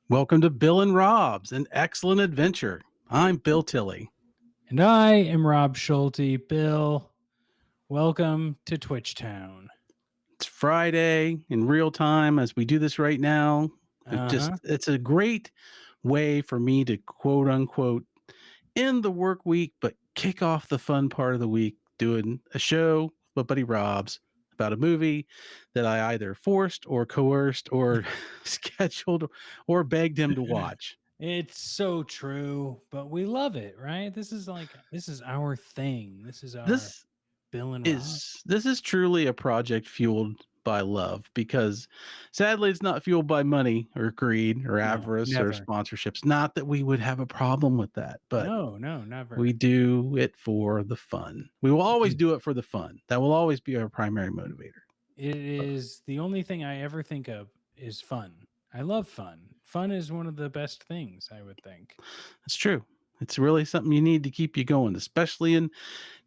Welcome to Bill and Rob's, an excellent adventure. I'm Bill Tilley. And I am Rob Schulte. Bill, welcome to Twitchtown. It's Friday in real time as we do this right now. It's a great way for me to quote unquote end the work week, but kick off the fun part of the week doing a show with Buddy Rob's about a movie that I either forced or coerced or scheduled or begged him to watch. It's so true, but we love it, right? This is our thing. This is our This Bill and Rob. this is truly a project fueled by love because sadly it's not fueled by money or greed or No, avarice or never. sponsorships. Not that we would have a problem with that, but No, never. we do it for the fun. We will always do it for the fun. That will always be our primary motivator. It is the only thing I ever think of is fun. I love fun. Fun is one of the best things, I would think. That's true. It's really something you need to keep you going, especially in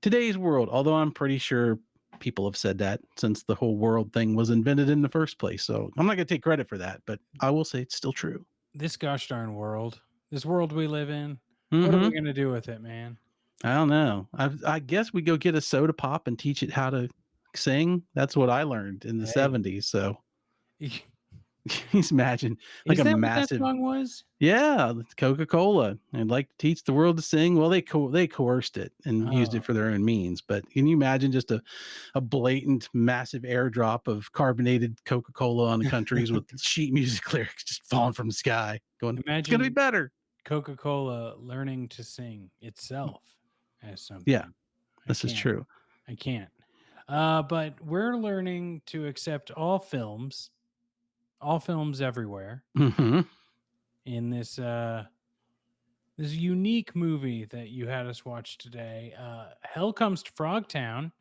today's world. Although I'm pretty sure people have said that since the whole world thing was invented in the first place. So I'm not going to take credit for that, but I will say it's still true. This gosh darn world, this world we live in, what are we Mm-hmm. going to do with it, man? I don't know. I guess we go get a soda pop and teach it how to sing. That's what I learned in the Hey. 70s. So he's imagine like Is a that what that massive, song was? yeah, Coca-Cola. And like to teach the world to sing. Well, they coerced it and used it Oh, for their own means. But can you imagine just a blatant, massive airdrop of carbonated Coca-Cola on the countries with sheet music lyrics just falling from the sky, going, "It's gonna be imagine better." Coca-Cola learning to sing itself as Yeah, something. I this is can't. true. I can't. But we're learning to accept all films everywhere Hmm. in this unique movie that you had us watch today. Hell Comes to Frogtown.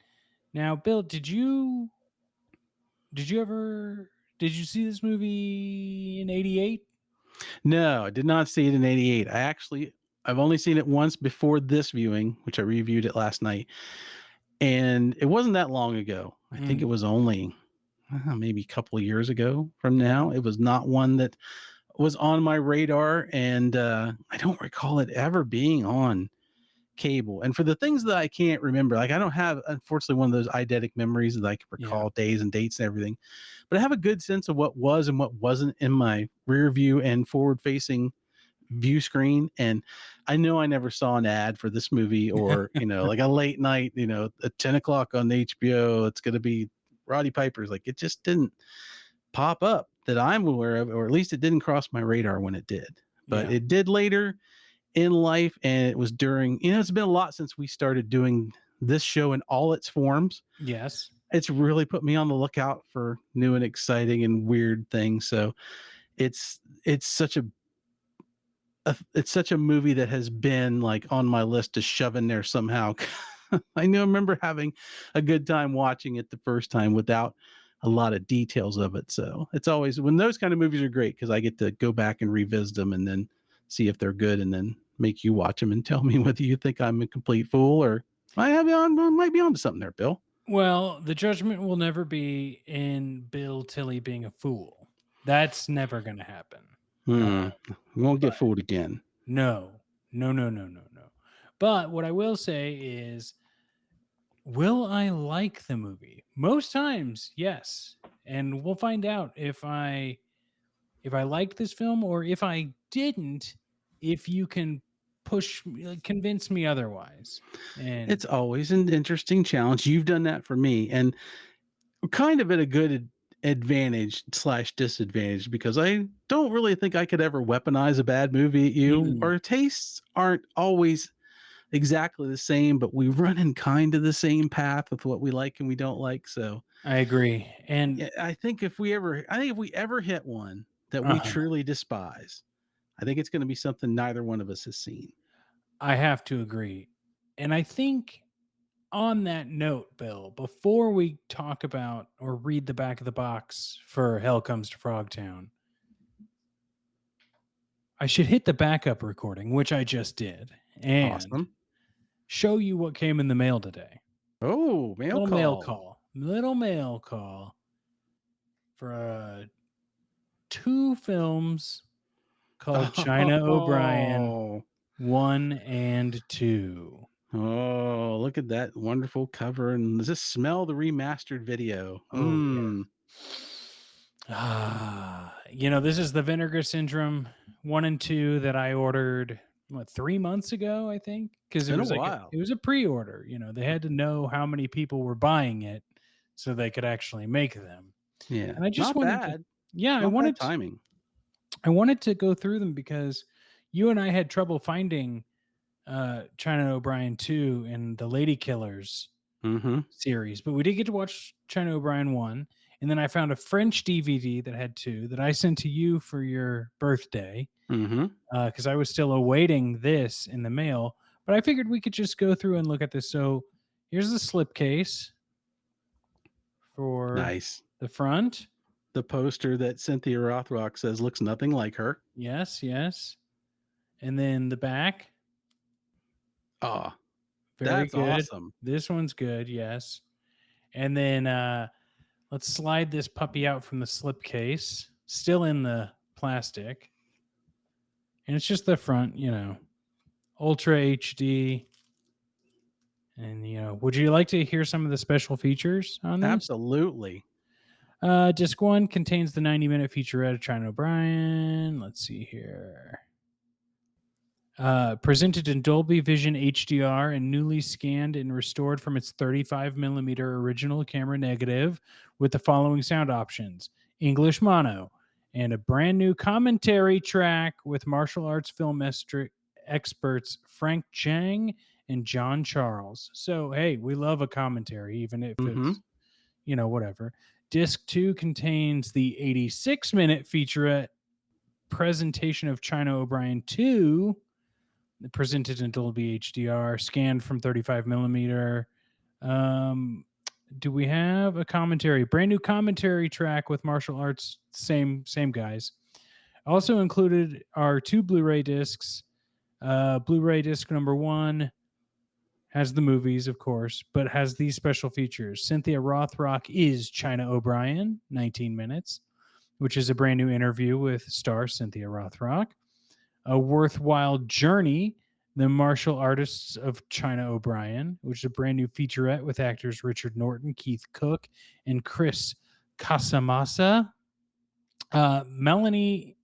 Now, Bill, did you ever did you see this movie in 88? No, I did not see it in 88. I've only seen it once before this viewing, which I reviewed it last night. And it wasn't that long ago. I think it Mm, was only maybe a couple of years ago from yeah. now. It was not one that was on my radar. And I don't recall it ever being on cable. And for the things that I can't remember, like I don't have, unfortunately, one of those eidetic memories that I can Yeah. recall days and dates and everything, but I have a good sense of what was and what wasn't in my rear view and forward facing view screen. And I know I never saw an ad for this movie or, like a late night, at 10 o'clock on HBO, it's going to be Roddy Piper's. Like it just didn't pop up that I'm aware of, or at least it didn't cross my radar when it did. But Yeah. it did later in life. And it was during, it's been a lot since we started doing this show in all its forms. Yes. It's really put me on the lookout for new and exciting and weird things. So it's such it's such a movie that has been like on my list to shove in there somehow. I remember having a good time watching it the first time without a lot of details of it. So it's always when those kind of movies are great because I get to go back and revisit them and then see if they're good and then make you watch them and tell me whether you think I'm a complete fool or I might be onto something there, Bill. Well, the judgment will never be in Bill Tilley being a fool. That's never going to happen. I won't get But fooled again. no, no, no, no, no, no. But what I will say is, will I like the movie? Most times, yes. And we'll find out if I liked this film or if I didn't, if you can convince me otherwise. And It's always an interesting challenge. You've done that for me. And kind of at a good advantage slash disadvantage because I don't really think I could ever weaponize a bad movie at you. mm, Our tastes aren't always exactly the same, but we run in kind of the same path with what we like and we don't like. So I agree. And yeah, I think if we ever hit one that we uh truly despise, I think it's going to be something neither one of us has seen. I have to agree. And I think on that note, Bill, before we talk about or read the back of the box for Hell Comes to Frogtown, I should hit the backup recording, which I just did, and Awesome. show you what came in the mail today. Oh, mail call. Little mail call for two films called China O'Brien Oh, 1 and 2. oh, look at that wonderful cover. And does this smell the remastered video? Oh, Mmm. yes. This is the Vinegar Syndrome 1 and 2 that I ordered, 3 months ago, I think, It's because been a while. it was a pre-order. They had to know how many people were buying it so they could actually make them. Yeah. And I just Not wanted to bad. yeah, Not bad timing. I wanted to go through them because you and I had trouble finding China O'Brien 2 and the Lady Killers Mm-hmm. series, but we did get to watch China O'Brien 1, and then I found a French DVD that had 2 that I sent to you for your birthday, Mm-hmm. because I was still awaiting this in the mail, but I figured we could just go through and look at this. So, here's the slipcase for Nice. the front. The poster that Cynthia Rothrock says looks nothing like her. Yes, yes. And then the back, Oh, very that's good. awesome. This one's good, yes. And then let's slide this puppy out from the slipcase, still in the plastic. And it's just the front, Ultra HD. And, would you like to hear some of the special features on this? Absolutely. Disc 1 contains the 90-minute featurette of China O'Brien. Let's see here. Presented in Dolby Vision HDR and newly scanned and restored from its 35 millimeter original camera negative with the following sound options: English mono, and a brand new commentary track with martial arts film experts Frank Chang and John Charles. So, hey, we love a commentary, even if Mm-hmm. it's, whatever. Disc 2 contains the 86-minute featurette presentation of China O'Brien 2, presented in Dolby HDR, scanned from 35 millimeter. Um, do we have a commentary? Brand new commentary track with martial arts, same guys. Also included are 2 Blu-ray discs. Blu-ray disc number 1 has the movies, of course, but has these special features. Cynthia Rothrock is China O'Brien, 19 minutes, which is a brand new interview with star Cynthia Rothrock. A Worthwhile Journey, The Martial Artists of China O'Brien, which is a brand new featurette with actors Richard Norton, Keith Cook, and Chris Casamassa. Melanie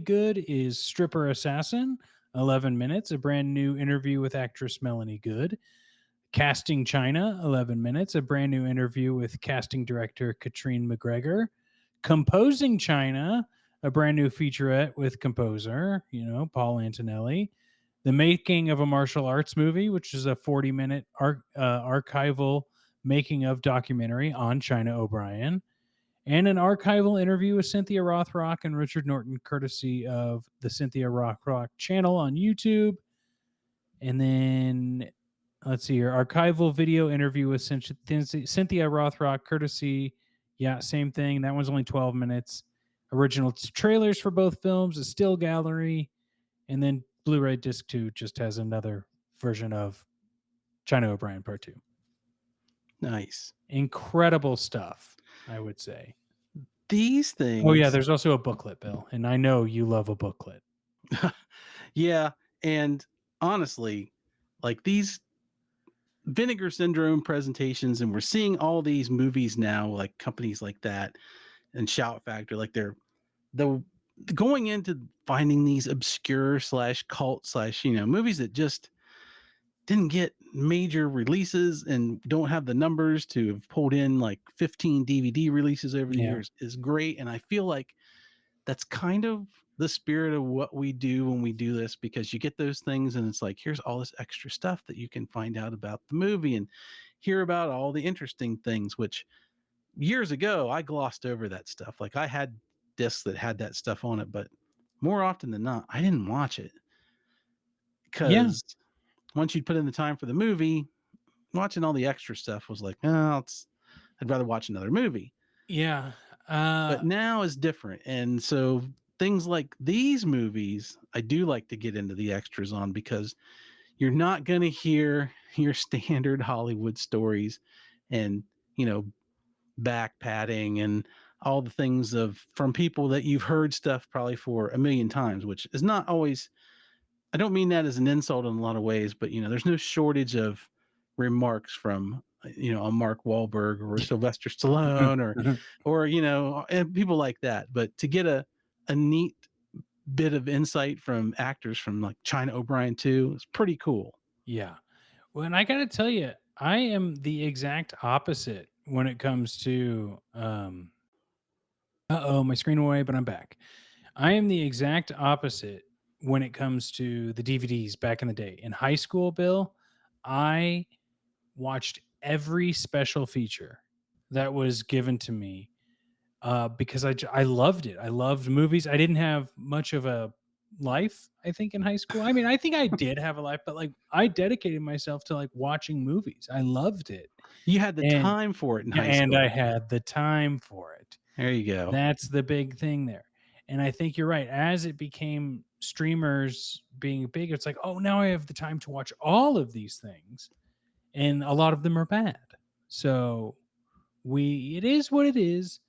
Good is Stripper Assassin, 11 minutes, a brand new interview with actress Melanie Good. Casting China, 11 minutes, a brand new interview with casting director Katrine McGregor. Composing China, a brand new featurette with composer, Paul Antonelli. The Making of a Martial Arts Movie, which is a 40-minute archival making of documentary on China O'Brien. And an archival interview with Cynthia Rothrock and Richard Norton, courtesy of the Cynthia Rothrock channel on YouTube. And then let's see here, archival video interview with Cynthia Rothrock, courtesy. Yeah, same thing. That one's only 12 minutes. Original trailers for both films, a still gallery, and then Blu-ray disc 2 just has another version of China O'Brien Part 2. Nice. Incredible stuff, I would say. These Oh yeah, things. there's also a booklet, Bill, and I know you love a booklet. Yeah. And honestly, like these Vinegar Syndrome presentations, and we're seeing all these movies now, like companies like that and Shout Factor, like they're the going into finding these obscure slash cult slash movies that just didn't get major releases and don't have the numbers to have pulled in like 15 DVD releases over the Yeah. years is great. And I feel like that's kind of the spirit of what we do when we do this, because you get those things and it's like, here's all this extra stuff that you can find out about the movie and hear about all the interesting things, which years ago I glossed over that stuff. Like I had discs that had that stuff on it, but more often than not, I didn't watch it Yeah. because once you'd put in the time for the movie, watching all the extra stuff was like, oh, I'd rather watch another movie. Yeah. But now is different. And so things like these movies, I do like to get into the extras on, because you're not going to hear your standard Hollywood stories and, back padding and all the things of from people that you've heard stuff probably for a million times, which is not always. I don't mean that as an insult in a lot of ways, but there's no shortage of remarks from a Mark Wahlberg or a Sylvester Stallone or and people like that. But to get a neat bit of insight from actors from like China O'Brien too, it's pretty cool. Yeah. Well, and I gotta tell you, I am the exact opposite when it comes to uh-oh, my screen went away, but I'm back. I am the exact opposite when it comes to the DVDs back in the day. In high school, Bill, I watched every special feature that was given to me because I loved it. I loved movies. I didn't have much of a life, I think, in high school. I mean, I think I did have a life, but like I dedicated myself to like watching movies. I loved it. You had the And time for it in yeah, high and I school. had the time for it. There you go. That's the big thing there. And I think you're right. As it became streamers being big, it's like, oh, now I have the time to watch all of these things. And a lot of them are bad. So it is what it is,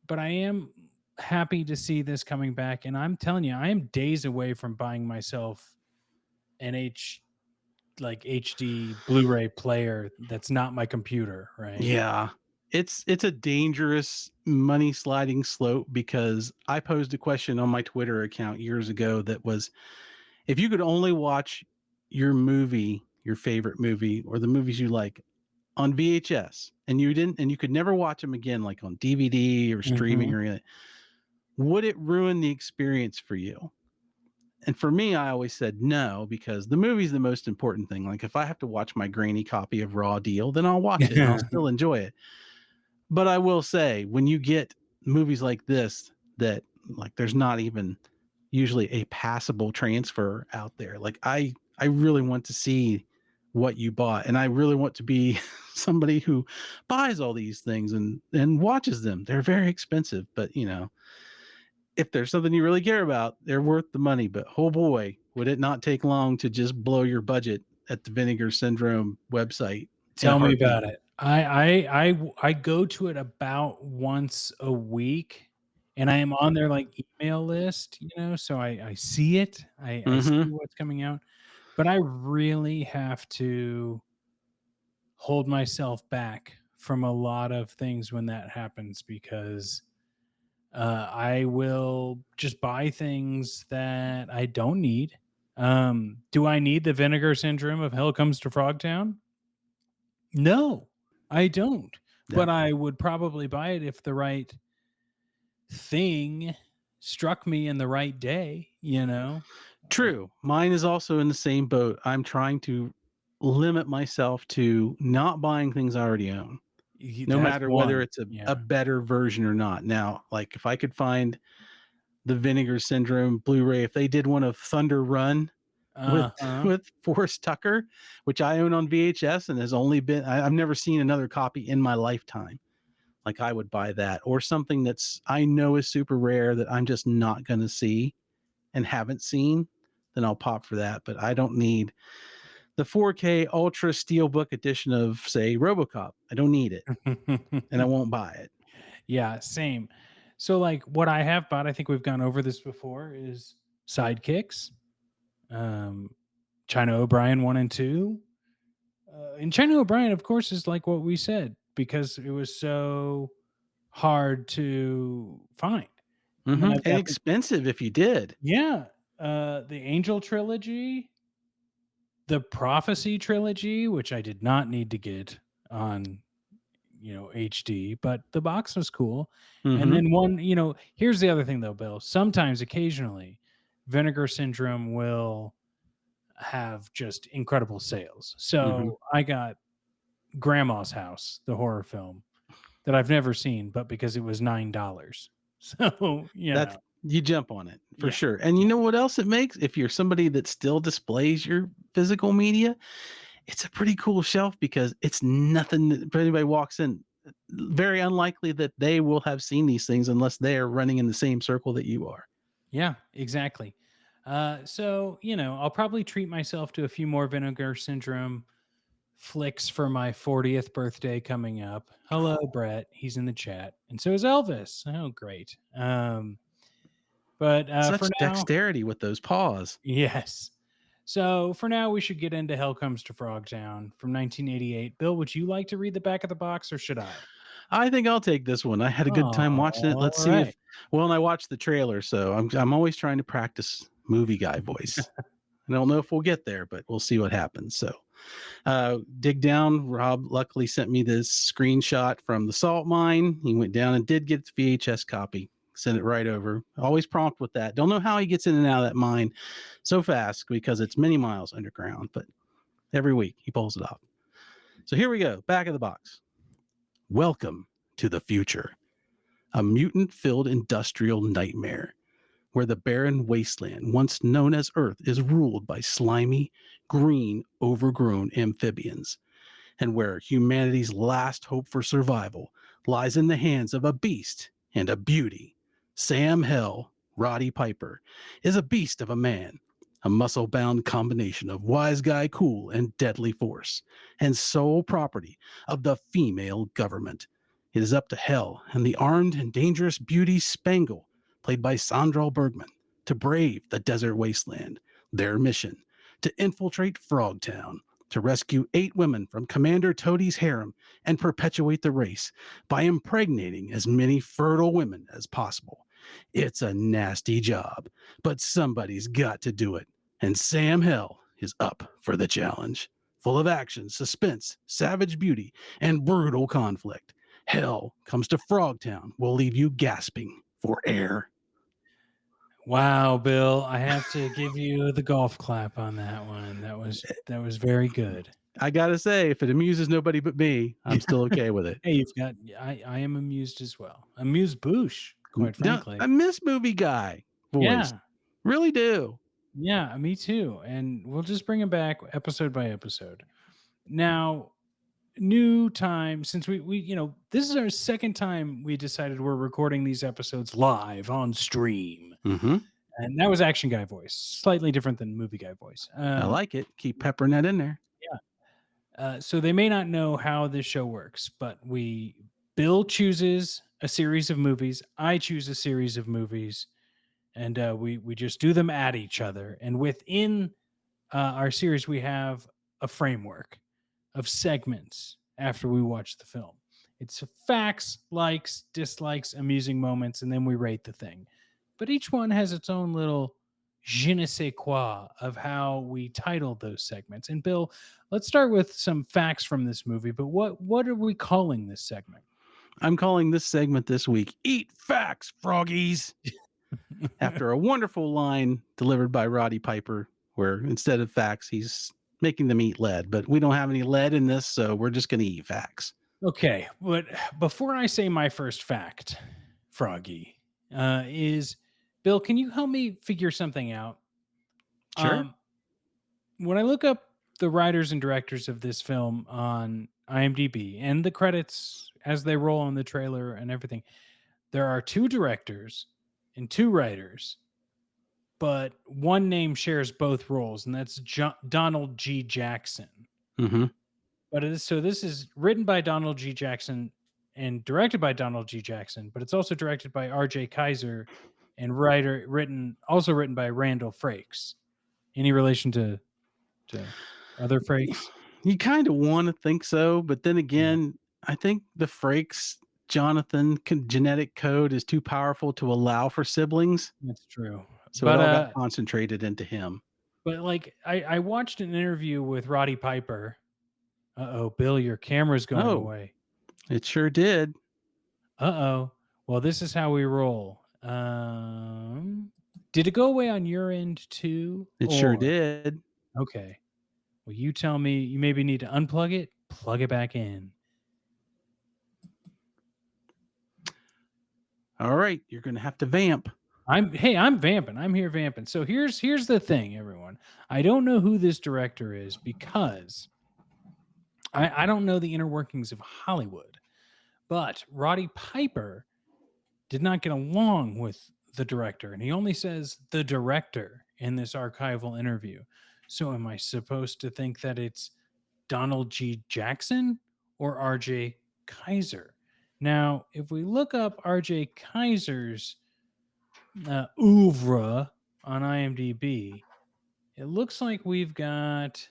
but I am happy to see this coming back. And I'm telling you, I am days away from buying myself an HD Blu-ray player that's not my computer, right? Yeah. It's a dangerous money sliding slope because I posed a question on my Twitter account years ago that was, if you could only watch your favorite movie or the movies you like on VHS and you could never watch them again like on DVD or streaming Mhm. or anything, would it ruin the experience for you? And for me, I always said no, because the movie's the most important thing. Like if I have to watch my grainy copy of Raw Deal, then I'll watch it and I'll still enjoy it. But I will say, when you get movies like this, that like there's not even usually a passable transfer out there. Like I really want to see what you bought, and I really want to be somebody who buys all these things and watches them. They're very expensive, but if there's something you really care about, they're worth the money. But oh boy, would it not take long to just blow your budget at the Vinegar Syndrome website in a Tell me heartbeat. about it. I go to it about once a week, and I am on their, like, email list, so I see it. I see Mm-hmm. what's coming out, but I really have to hold myself back from a lot of things when that happens because, I will just buy things that I don't need. Do I need the Vinegar Syndrome of Hell Comes to Frogtown? No, I don't, Yeah. but I would probably buy it if the right thing struck me in the right day, you know? True. Mine is also in the same boat. I'm trying to limit myself to not buying things I already own, no That's matter whether one. it's a Yeah. better version or not. Now, like if I could find the Vinegar Syndrome Blu-ray, if they did one of Thunder Run with Uh-huh. with Forrest Tucker, which I own on VHS and has only been I've never seen another copy in my lifetime. Like I would buy that or something that's I know is super rare that I'm just not going to see and haven't seen, then I'll pop for that. But I don't need the 4K Ultra Steelbook edition of, say, RoboCop. I don't need it, and I won't buy it. Yeah, same. So, like, what I have bought, I think we've gone over this before, is Sidekicks, um, China O'Brien 1 and 2. And China O'Brien, of course, is like what we said because it was so hard to find. And then Mm-hmm. I've And got the expensive if you did. yeah, the Angel trilogy, the Prophecy trilogy, which I did not need to get on, HD, but the box was cool. And Mm-hmm. then here's the other thing though, Bill. Sometimes, occasionally, Vinegar Syndrome will have just incredible sales. Mm-hmm. So I got Grandma's House, the horror film that I've never seen, but because it was $9. So, That's you jump on it for yeah, sure. And you yeah, know what else it makes? If you're somebody that still displays your physical media, it's a pretty cool shelf because it's nothing that if anybody walks in, very unlikely that they will have seen these things unless they are running in the same circle that you are. yeah, exactly. So, I'll probably treat myself to a few more Vinegar Syndrome flicks for my 40th birthday coming up. Hello, Brett. He's in the chat, and so is Elvis. Oh, great. But for Such now, dexterity with those paws. yes. So for now, we should get into Hell Comes to Frogtown from 1988. Bill, would you like to read the back of the box, or should I? I think I'll take this one. I had a good Oh, time watching it. Let's all see if right. well, and I watched the trailer, so I'm always trying to practice movie guy voice. I don't know if we'll get there, but we'll see what happens. So dig down. Rob luckily sent me this screenshot from the salt mine. He went down and did get the VHS copy. Sent it right over. Always prompt with that. Don't know how he gets in and out of that mine so fast because it's many miles underground, but every week he pulls it off. So here we go. Back of the box. Welcome to the future. A mutant filled industrial nightmare where the barren wasteland once known as Earth is ruled by slimy, green, overgrown amphibians, and where humanity's last hope for survival lies in the hands of a beast and a beauty. Sam Hell, Roddy Piper, is a beast of a man, a muscle bound combination of wise guy cool and deadly force, and sole property of the female government. It is up to Hell and the armed and dangerous beauty Spangle, played by Sandra Bergman, to brave the desert wasteland. Their mission: to infiltrate Frogtown, to rescue 8 women from Commander Toadie's harem and perpetuate the race by impregnating as many fertile women as possible. It's a nasty job, but somebody's got to do it. And Sam Hell is up for the challenge. Full of action, suspense, savage beauty, and brutal conflict. Hell Comes to Frogtown will leave you gasping for air. Wow, Bill, I have to give you the golf clap on that one. That was very good. I gotta say, if it amuses nobody but me, I'm still okay with it. Hey, you've got I am amused as well. Amused bouche, quite No, frankly. I miss movie guy voice. Yeah. Really do. Yeah, me too. And we'll just bring him back episode by episode. Now, new time since we this is our second time we decided we're recording these episodes live on stream. Mm-hmm. And that was action guy voice, slightly different than movie guy voice. I like it. Keep peppering that in there. So they may not know how this show works, but Bill chooses a series of movies, I choose a series of movies, and we just do them at each other. And within our series, we have a framework of segments after we watch the film. It's facts, likes, dislikes, amusing moments, and then we rate the thing. But each one has its own little je ne sais quoi of how we titled those segments. And Bill, let's start with some facts from this movie. But what are we calling this segment? I'm calling this segment this week Eat Facts, Froggies. After a wonderful line delivered by Roddy Piper, where instead of facts, he's making them eat lead. But we don't have any lead in this, so we're just going to eat facts. Okay, but before I say my first fact, Froggy, is Bill, can you help me figure something out? Sure. When I look up the writers and directors of this film on IMDb and the credits as they roll on the trailer and everything, there are 2 directors and 2 writers, but one name shares both roles, and that's Donald G. Jackson. Mm-hmm. But so this is written by Donald G. Jackson and directed by Donald G. Jackson, but it's also directed by R.J. Kaiser and also written by Randall Frakes. Any relation to other Frakes? You kind of want to think so, but then Yeah, again, I think the Frakes Jonathan genetic code is too powerful to allow for siblings. that's true. So it But all got concentrated into him. like I watched an interview with Roddy Piper. Uh-oh, Bill, your camera's going Oh, away. it sure did. Uh-oh. Well, this is how we roll. Did it go away on your end too? It sure Or did. okay. Well, you tell me you maybe need to unplug it, plug it back in. All right, you're going to have to vamp. I'm vamping. I'm here vamping. So here's the thing, everyone. I don't know who this director is because I don't know the inner workings of Hollywood. But Roddy Piper did not get along with the director, and he only says the director in this archival interview. So am I supposed to think that it's Donald G. Jackson or R.J. Kaiser. Now, if we look up R.J. Kaiser's oeuvre on IMDb, it looks like we've got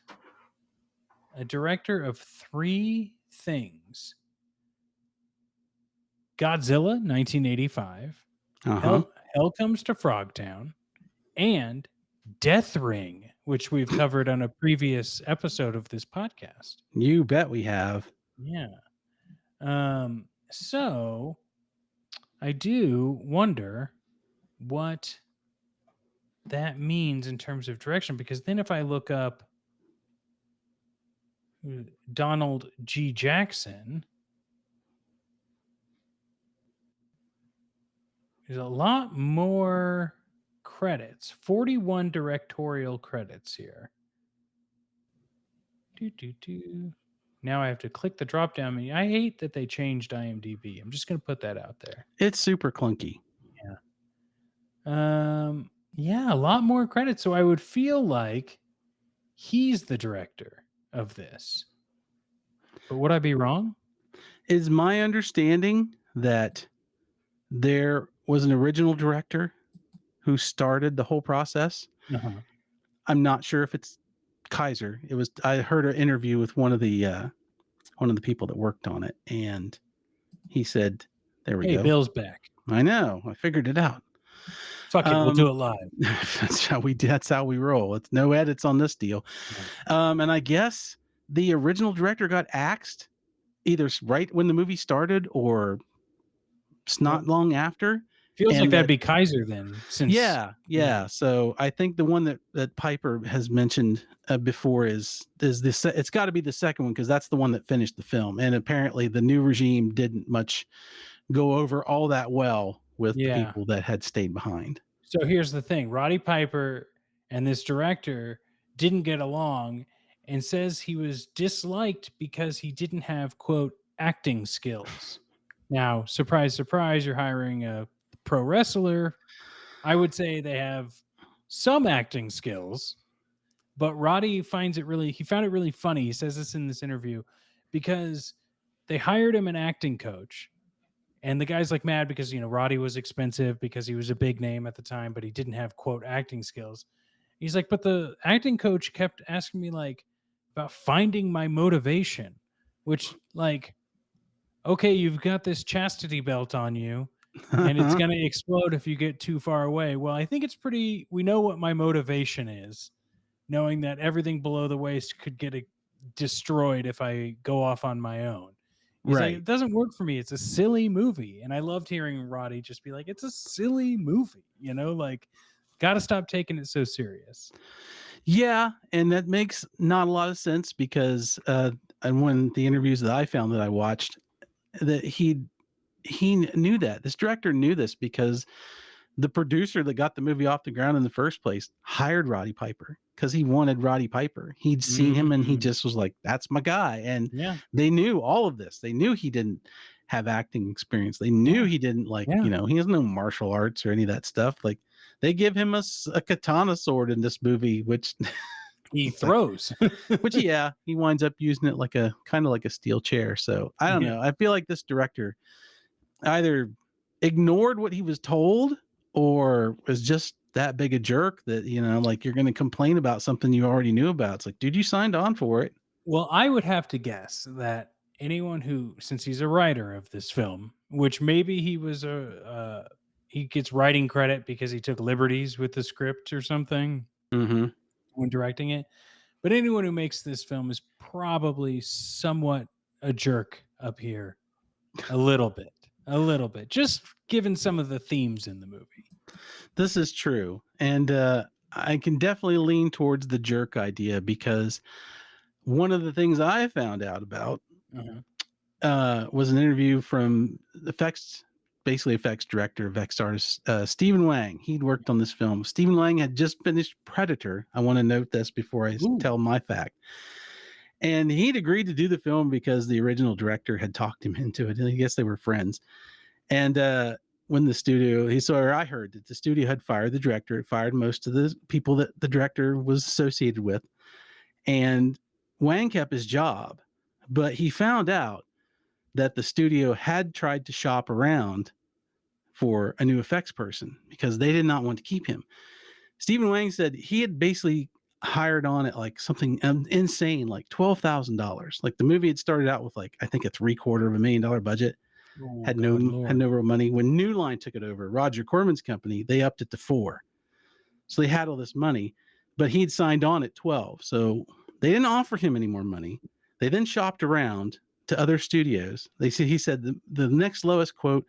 a director of 3 things: Godzilla, 1985, Uh-huh. Hell Comes to Frogtown, and Death Ring, which we've covered on a previous episode of this podcast. You bet we have. Yeah. So I do wonder what that means in terms of direction, because then if I look up Donald G. Jackson, there's a lot more credits, 41 directorial credits here. Now I have to click the drop down menu. I hate that they changed IMDb. I'm just going to put that out there. It's super clunky. Yeah, a lot more credits. So I would feel like he's the director of this. But would I be wrong? Is my understanding that there was an original director who started the whole process. Uh-huh. I'm not sure if it's Kaiser. It was. I heard an interview with one of the people that worked on it, and he said, "There we Hey, go." Bill's back. I know. I figured it out. Fuck it, we'll do it live. That's how we roll. It's no edits on this deal. And I guess the original director got axed either right when the movie started or not long after. Feels like that'd be Kaiser then. Since Yeah. So I think the one that Piper has mentioned before is this. It's got to be the second one because that's the one that finished the film. And apparently the new regime didn't much go over all that well with the people that had stayed behind. So here's the thing: Roddy Piper and this director didn't get along, and says he was disliked because he didn't have, quote, acting skills. Now, surprise, surprise, you're hiring a pro wrestler. I would say they have some acting skills, but Roddy found it really funny. He says this in this interview because they hired him an acting coach, and the guy's like mad because, Roddy was expensive because he was a big name at the time, but he didn't have, quote, acting skills. He's like, but the acting coach kept asking me like about finding my motivation, which, like, okay, you've got this chastity belt on you and it's going to explode if you get too far away. Well, I think we know what my motivation is, knowing that everything below the waist could get destroyed if I go off on my own. He's like, it doesn't work for me. It's a silly movie. And I loved hearing Roddy just be like, it's a silly movie, like, got to stop taking it so serious. Yeah, and that makes not a lot of sense because and when the interviews that I found that I watched, that he knew that this director knew this because the producer that got the movie off the ground in the first place hired Roddy Piper because he wanted Roddy Piper. He'd seen him and he just was like, that's my guy. And they knew all of this. They knew he didn't have acting experience. They knew he didn't he has no martial arts or any of that stuff. Like they give him a katana sword in this movie, which he throws, which he winds up using it like a kind of like a steel chair. So I don't know. I feel like this director either ignored what he was told or was just that big a jerk that, like you're going to complain about something you already knew about. It's like, dude, you signed on for it. Well, I would have to guess that anyone who, since he's a writer of this film, which maybe he was he gets writing credit because he took liberties with the script or something when directing it. But anyone who makes this film is probably somewhat a jerk up here. A little bit, just given some of the themes in the movie. This is true. And I can definitely lean towards the jerk idea because one of the things I found out about was an interview from effects director, effects artist, Stephen Lang. He'd worked on this film. Stephen Lang had just finished Predator. I want to note this before I tell my fact. And he'd agreed to do the film because the original director had talked him into it. I guess they were friends. And when the studio, I heard that the studio had fired the director. It fired most of the people that the director was associated with. And Wang kept his job, but he found out that the studio had tried to shop around for a new effects person because they did not want to keep him. Stephen Wang said he had basically hired on at like something insane, like $12,000. Like the movie had started out with like I think a $750,000 budget, Oh, had good no lord. real money. When New Line took it over, Roger Corman's company, they upped it to 4. So they had all this money, but he'd signed on at 12. So they didn't offer him any more money. They then shopped around to other studios. He said the next lowest quote,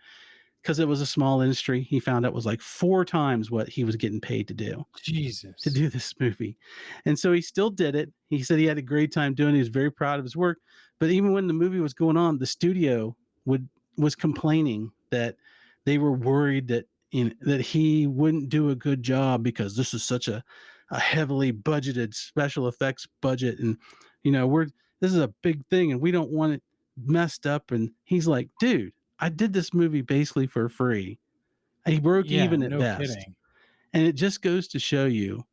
because it was a small industry, he found out was like 4 times what he was getting paid to Jesus. do this movie. And so he still did it. He said he had a great time doing it. He was very proud of his work. But even when the movie was going on, the studio was complaining that they were worried that that he wouldn't do a good job because this is such a heavily budgeted special effects budget, and we're this is a big thing and we don't want it messed up. And he's like, dude, I did this movie basically for free. He broke Yeah, even at no best. kidding. And it just goes to show you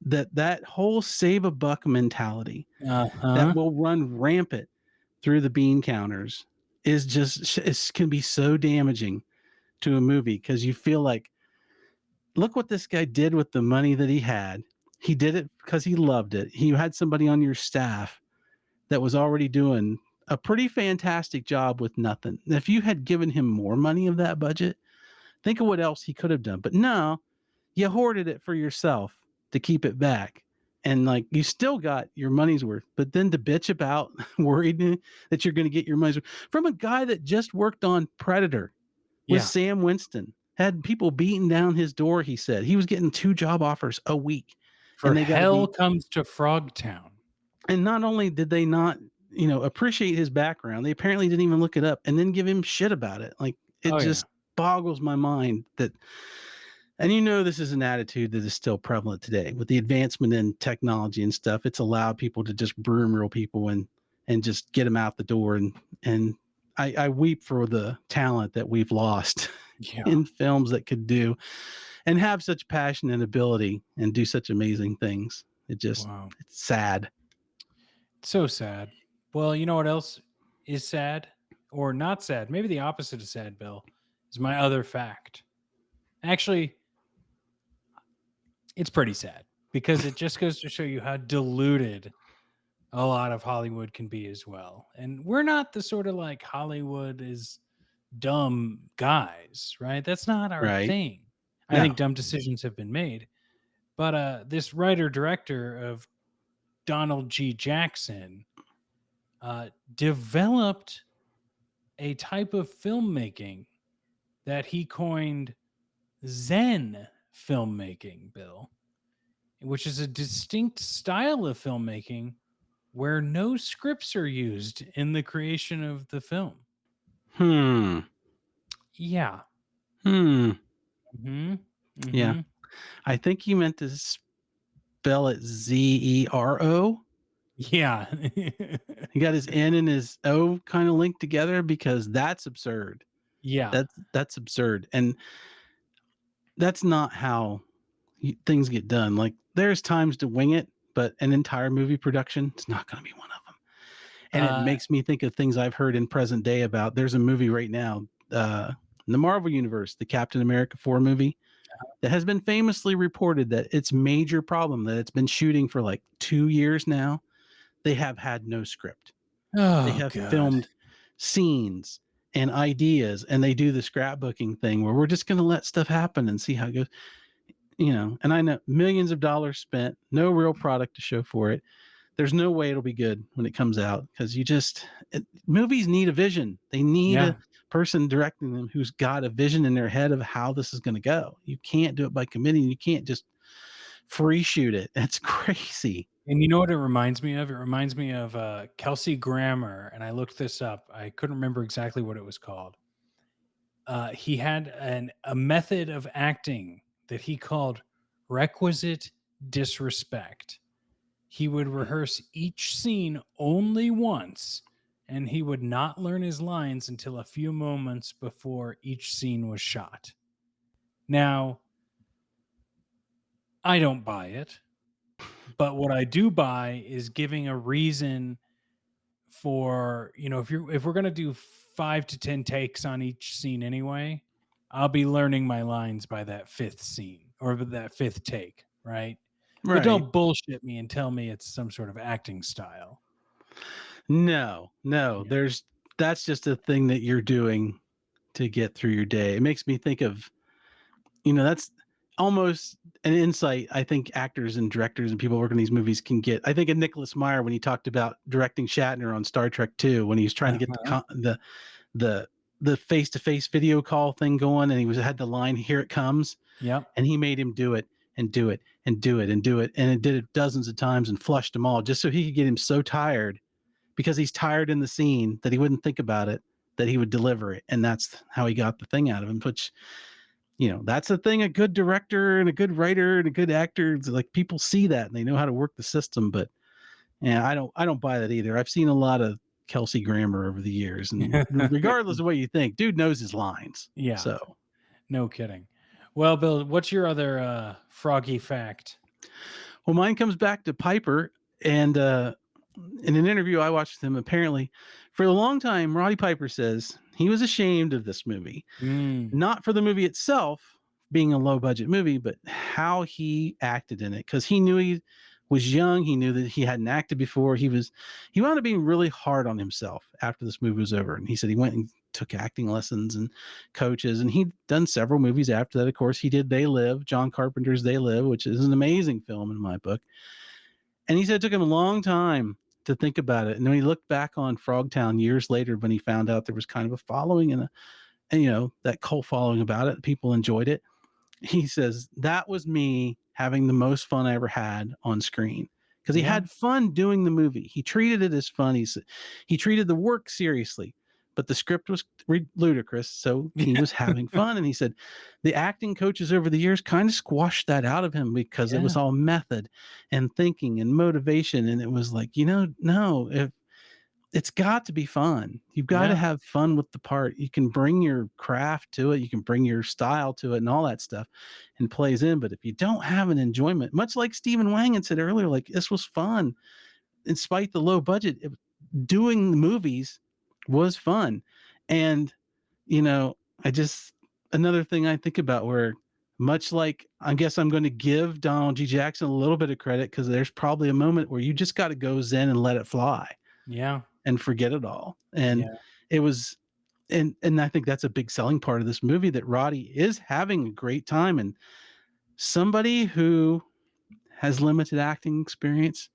that that whole save a buck mentality that Uh-huh. will run rampant through the bean counters is just can be so damaging to a movie because you feel like, look what this guy did with the money that he had. He did it because he loved it. He had somebody on your staff that was already doing a pretty fantastic job with nothing. If you had given him more money of that budget, think of what else he could have done. But no, you hoarded it for yourself to keep it back. And like you still got your money's worth, but then to bitch about worried that you're going to get your money's worth from a guy that just worked on Predator with Yeah. Sam Winston, had people beating down his door. He said he was getting 2 job offers a week, For and they got to hell be. comes to Frogtown. And not only did they not, appreciate his background, they apparently didn't even look it up and then give him shit about it. Like it Oh yeah. just boggles my mind that. And this is an attitude that is still prevalent today with the advancement in technology and stuff. It's allowed people to just broom real people and just get them out the door. And I weep for the talent that we've lost Yeah. in films that could do and have such passion and ability and do such amazing things. Wow. It's sad. So sad. Well, you know what else is sad? Or not sad? Maybe the opposite of sad, Bill, is my other fact. Actually, it's pretty sad because it just goes to show you how diluted a lot of Hollywood can be as well. And we're not the sort of like Hollywood is dumb guys, right? That's not our Right? thing. I think No. dumb decisions have been made. But this writer director of Donald G. Jackson developed a type of filmmaking that he coined Zen filmmaking, Bill, which is a distinct style of filmmaking where no scripts are used in the creation of the film. Hmm. Yeah. Hmm. Hmm. Yeah. Hmm. I think he meant to spell it Zero. Yeah. He got his N and his O kind of linked together because that's absurd. Yeah. That's absurd. And that's not how things get done. Like there's times to wing it, but an entire movie production, it's not going to be one of them. And it Uh, makes me think of things I've heard in present day about. There's a movie right now, in the Marvel universe, the Captain America 4 movie, that has been famously reported that its major problem that it's been shooting for like 2 years now, they have had no script. They oh, have God. filmed scenes and ideas, and they do the scrapbooking thing where we're just going to let stuff happen and see how it goes. And I know millions of dollars spent, no real product to show for it. There's no way it'll be good when it comes out because movies need a vision. They need Yeah. a person directing them who's got a vision in their head of how this is going to go. You can't do it by committee. You can't just free shoot it. That's crazy. And you know what it reminds me of? It reminds me of Kelsey Grammer, and I looked this up. I couldn't remember exactly what it was called. He had a method of acting that he called requisite disrespect. He would rehearse each scene only once, and he would not learn his lines until a few moments before each scene was shot. Now, I don't buy it, But what I do buy is giving a reason for, if we're going to do 5 to 10 takes on each scene anyway, I'll be learning my lines by that fifth scene or that fifth take, right? But Right. don't bullshit me and tell me it's some sort of acting style. No, no, Yeah. that's just a thing that you're doing to get through your day. It makes me think of, that's almost an insight I think actors and directors and people working these movies can get. I think of Nicholas Meyer when he talked about directing Shatner on Star Trek 2 when he was trying to get Uh-huh. the the face-to-face video call thing going, and he had the line, "Here it comes," Yep. and he made him do it and do it and do it and do it, and it did it dozens of times and flushed them all just so he could get him so tired, because he's tired in the scene that he wouldn't think about it, that he would deliver it, and that's how he got the thing out of him. Which, that's the thing, a good director and a good writer and a good actor, it's like people see that and they know how to work the system. But yeah, I don't buy that either. I've seen a lot of Kelsey Grammer over the years, and regardless of what you think, dude knows his lines. Yeah. So, No kidding. Well, Bill, what's your other froggy fact? well, mine comes back to Piper. And in an interview I watched with him, apparently for a long time, Roddy Piper says he was ashamed of this movie. Mm, Not for the movie itself being a low budget movie, but how he acted in it. Because he knew he was young. He knew that he hadn't acted before. He wound up being really hard on himself after this movie was over. And he said he went and took acting lessons and coaches. And he'd done several movies after that. Of course, he did They Live, John Carpenter's They Live, which is an amazing film in my book. And he said it took him a long time to think about it. And when he looked back on Frogtown years later, when he found out there was kind of a following and that cult following about it, people enjoyed it. He says that was me having the most fun I ever had on screen, because he yeah. had fun doing the movie. He treated it as fun. He treated the work seriously, but the script was ludicrous, so he was having fun. And he said the acting coaches over the years kind of squashed that out of him, because it Yeah. was all method and thinking and motivation. And it was like, no, if it's got to be fun. You've got to Yeah. have fun with the part. You can bring your craft to it, you can bring your style to it and all that stuff, and plays in. But if you don't have an enjoyment, much like Stephen Wang had said earlier, like this was fun in spite the low budget, doing the movies was fun. And you know, I just another thing I think about, where much like, I guess I'm going to give Donald G. Jackson a little bit of credit, because there's probably a moment where you just got to go zen and let it fly Yeah. and forget it all. And Yeah. it was, and I think that's a big selling part of this movie, that Roddy is having a great time. And somebody who has limited acting experience,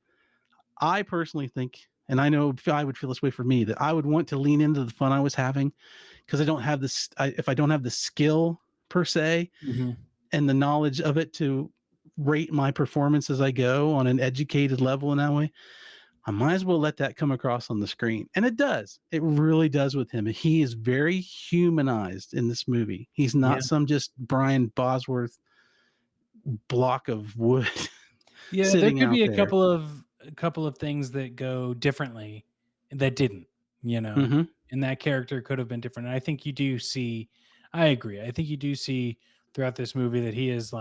I personally think, and I know I would feel this way for me, that I would want to lean into the fun I was having, because I don't have this. If I don't have the skill per se Hmm. and the knowledge of it to rate my performance as I go on an educated level in that way, I might as well let that come across on the screen. And it does. It really does with him. He is very humanized in this movie. He's Yeah. not some just Brian Bosworth block of wood Yeah. There sitting could out be there. a couple of things that go differently that didn't, Mm-hmm. and that character could have been different. And I think you do see, I agree. I think you do see throughout this movie that he is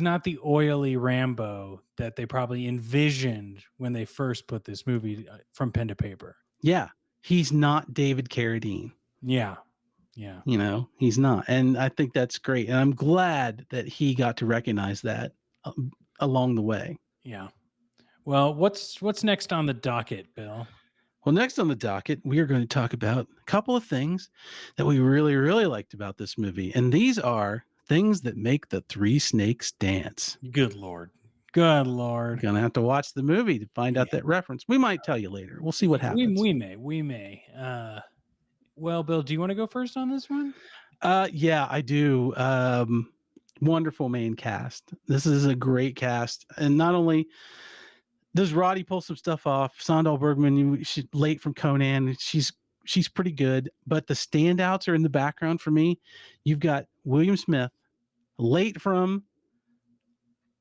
not the oily Rambo that they probably envisioned when they first put this movie from pen to paper. Yeah. He's not David Carradine. Yeah. Yeah. He's not. And I think that's great. And I'm glad that he got to recognize that along the way. Yeah. Well, what's next on the docket, Bill? Well, next on the docket, we are going to talk about a couple of things that we really, really liked about this movie. And these are things that make the three snakes dance. Good Lord. Good You're Lord. going to have to watch the movie to find Yeah. out that reference. We might tell you later. We'll see what happens. We may. Well, Bill, do you want to go first on this one? Yeah, I do. Wonderful main cast. This is a great cast. And not only does Roddy pull some stuff off, Sondal Bergman, she's late from Conan. She's pretty good, but the standouts are in the background for me. You've got William Smith, late from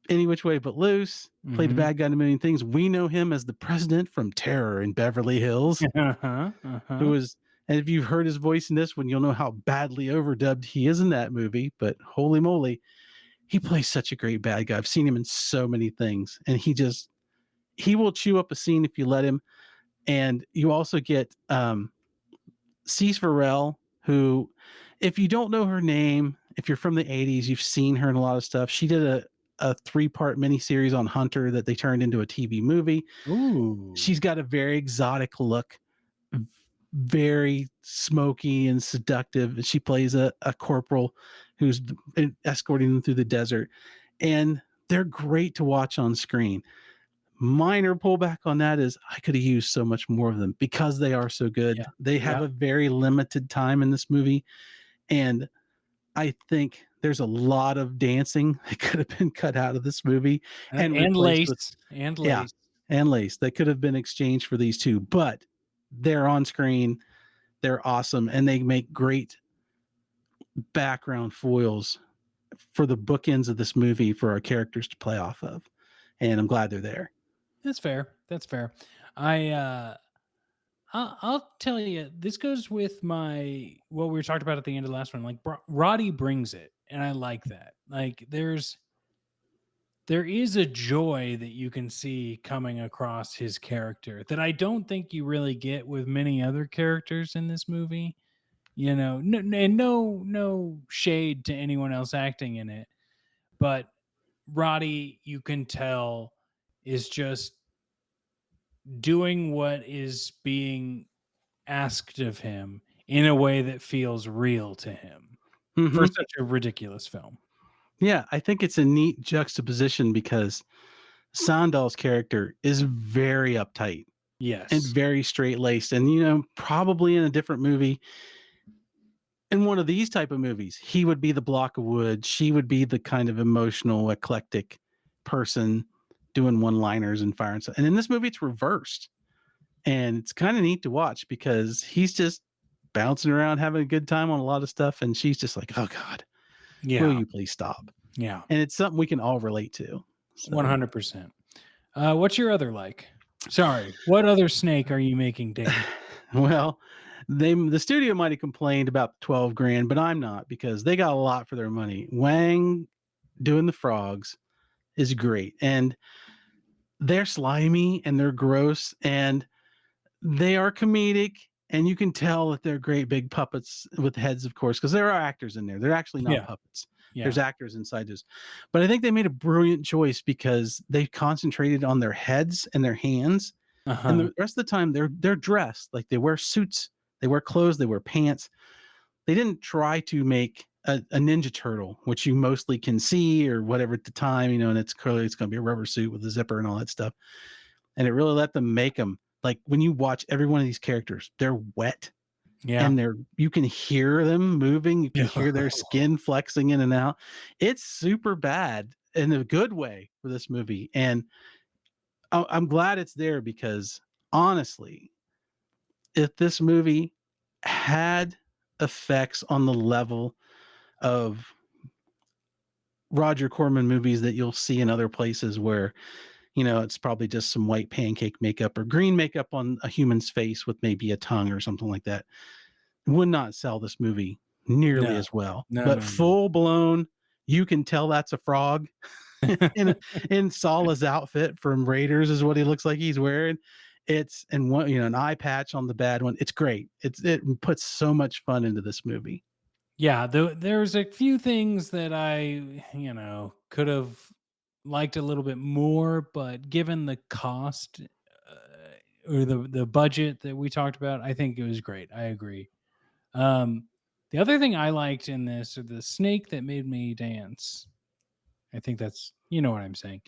Any Which Way But Loose, played the Mm-hmm. bad guy in a million things. We know him as the president from Terror in Beverly Hills, Uh-huh. Uh-huh. who is, and if you've heard his voice in this one, you'll know how badly overdubbed he is in that movie. But holy moly, he plays such a great bad guy. I've seen him in so many things, and he will chew up a scene if you let him. And you also get Cease Farrell, who, if you don't know her name, if you're from the 80s, you've seen her in a lot of stuff. She did a 3-part miniseries on Hunter that they turned into a TV movie. Ooh. She's got a very exotic look, very smoky and seductive. She plays a corporal who's escorting them through the desert. And they're great to watch on screen. Minor pullback on that is I could have used so much more of them because they are so Yeah. good. They have Yeah. a very limited time in this movie. And I think there's a lot of dancing that could have been cut out of this movie and And replaced with, lace. And yeah, lace. and lace that could have been exchanged for these two. But they're on screen, they're awesome, and they make great background foils for the bookends of this movie for our characters to play off of. And I'm glad they're there. That's fair. That's fair. I I'll tell you, this goes with my what we were talking about at the end of the last one. Like Roddy brings it, and I like that. Like there is a joy that you can see coming across his character that I don't think you really get with many other characters in this movie. You know, and no shade to anyone else acting in it, but Roddy, you can tell, is just doing what is being asked of him in a way that feels real to him for Mm-hmm. such a ridiculous film. Yeah, I think it's a neat juxtaposition because Sandal's character is very uptight and Yes. very straight laced. And, probably in a different movie, in one of these type of movies, he would be the block of wood. She would be the kind of emotional, eclectic person doing one liners and firing stuff. And in this movie, it's reversed. And it's kind of neat to watch because he's just bouncing around having a good time on a lot of stuff. And she's just like, oh, God, will Yeah. you please stop? Yeah. And it's something we can all relate to. So, 100%. What's your other like? Sorry. What other snake are you making, Dan? well, the studio might have complained about 12 grand, but I'm not because they got a lot for their money. Wang doing the frogs is great. And they're slimy and they're gross and they are comedic. And you can tell that they're great big puppets with heads, of course, because there are actors in there. They're actually not Yeah. puppets. There's Yeah. actors inside this. But I think they made a brilliant choice because they concentrated on their heads and their hands. And Uh-huh. the rest of the time they're dressed like they wear suits, they wear clothes, they wear pants. They didn't try to make a ninja turtle, which you mostly can see or whatever at the time, and it's clearly it's going to be a rubber suit with a zipper and all that stuff. And it really let them make them like when you watch every one of these characters, they're wet Yeah. and you can hear them moving, you can hear their skin flexing in and out. It's super bad in a good way for this movie. And I'm glad it's there because honestly, if this movie had effects on the level of Roger Corman movies that you'll see in other places where, it's probably just some white pancake makeup or green makeup on a human's face with maybe a tongue or something like that, would not sell this movie nearly No. as well. No, But no, no. full blown, you can tell that's a frog in in Sala's outfit from Raiders is what he looks like he's wearing. It's and one, an eye patch on the bad one. It's great. It puts so much fun into this movie. Yeah, there's a few things that I, could have liked a little bit more, but given the cost or the budget that we talked about, I think it was great. I agree. Um, the other thing I liked in this, or the snake that made me dance, I think that's what I'm saying.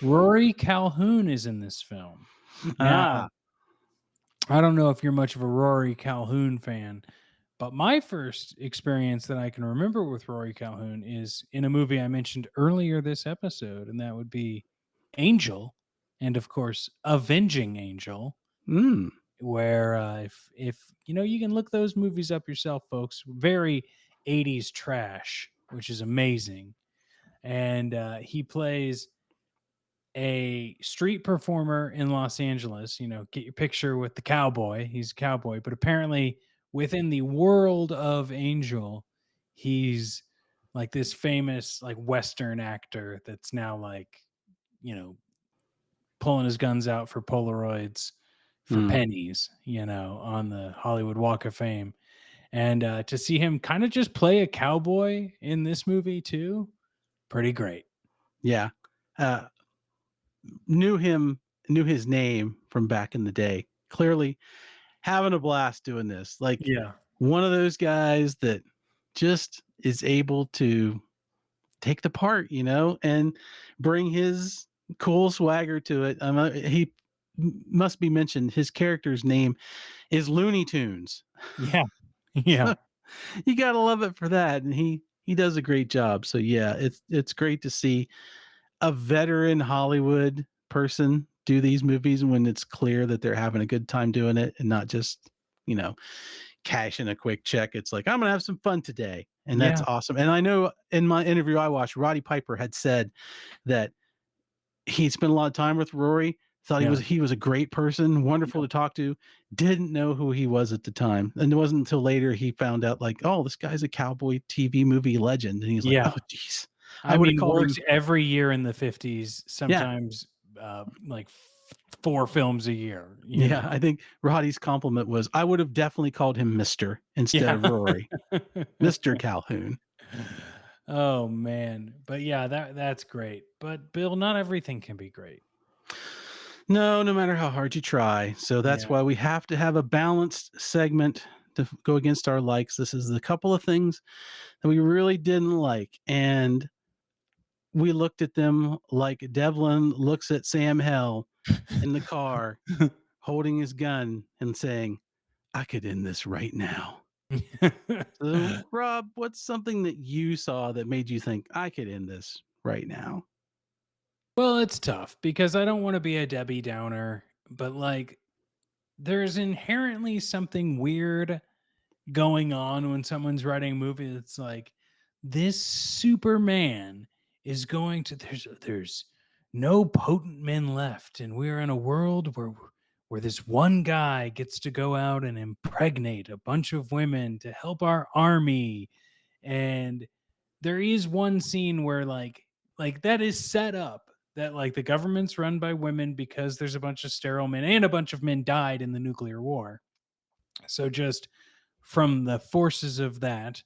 Rory Calhoun is in this film. Now, Ah, I don't know if you're much of a Rory Calhoun fan, but my first experience that I can remember with Rory Calhoun is in a movie I mentioned earlier this episode, and that would be Angel, and of course, Avenging Angel, mm, where if you can look those movies up yourself, folks. Very 80s trash, which is amazing. And he plays a street performer in Los Angeles. Get your picture with the cowboy. He's a cowboy, but apparently within the world of Angel, he's like this famous like Western actor that's now like, you know, pulling his guns out for Polaroids for Mm, pennies, on the Hollywood Walk of Fame. And to see him kind of just play a cowboy in this movie too, pretty great. yeah. Uh, knew him, knew his name from back in the day. Clearly having a blast doing this. Like Yeah. one of those guys that just is able to take the part, and bring his cool swagger to it. He must be mentioned. His character's name is Looney Tunes. Yeah. Yeah. You gotta love it for that, and he does a great job. So yeah, it's great to see a veteran Hollywood person do these movies when it's clear that they're having a good time doing it and not just you know cashing a quick check. It's like I'm gonna have some fun today, and that's Yeah. awesome. And I know in my interview I watched, Roddy Piper had said that he spent a lot of time with Rory. Thought Yeah. he was a great person, wonderful Yep. to talk to. Didn't know who he was at the time, and it wasn't until later he found out, like, oh, this guy's a cowboy TV movie legend, and he's like, Yeah. oh, geez, I I would have mean, called him. worked every year in the 50s, Yeah, sometimes like 4 films a year. yeah. I think Roddy's compliment was, I would have definitely called him Mister instead Yeah. of Rory, Mister Calhoun. Oh man. But yeah, that's great. But Bill, not everything can be great. No, no matter how hard you try. So that's Yeah. why we have to have a balanced segment to go against our likes. This is a couple of things that we really didn't like. And we looked at them like Devlin looks at Sam Hell in the car holding his gun and saying, I could end this right now. So, Rob, what's something that you saw that made you think I could end this right now? Well, it's tough because I don't want to be a Debbie Downer, but like there's inherently something weird going on when someone's writing a movie that's like this Superman is going to there's no potent men left and we're in a world where this one guy gets to go out and impregnate a bunch of women to help our army. And there is one scene where like that is set up that like the government's run by women because there's a bunch of sterile men and a bunch of men died in the nuclear war. So just from the forces of that,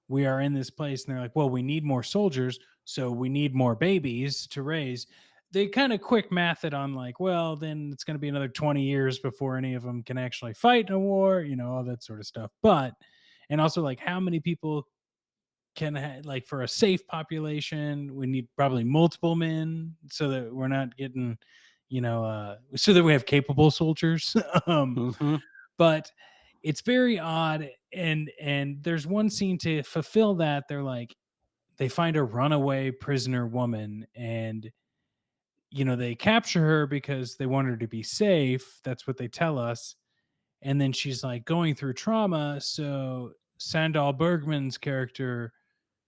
we are in this place and they're like, well, we need more soldiers, so we need more babies to raise. They kind of quick math it on like, well, then it's going to be another 20 years before any of them can actually fight in a war, all that sort of stuff. But and also like how many people can like for a safe population, we need probably multiple men so that we're not getting, so that we have capable soldiers. Hmm. But it's very odd, and there's one scene to fulfill that. They're like they find a runaway prisoner woman, and they capture her because they want her to be safe. That's what they tell us. And then she's like going through trauma, so Sandal Bergman's character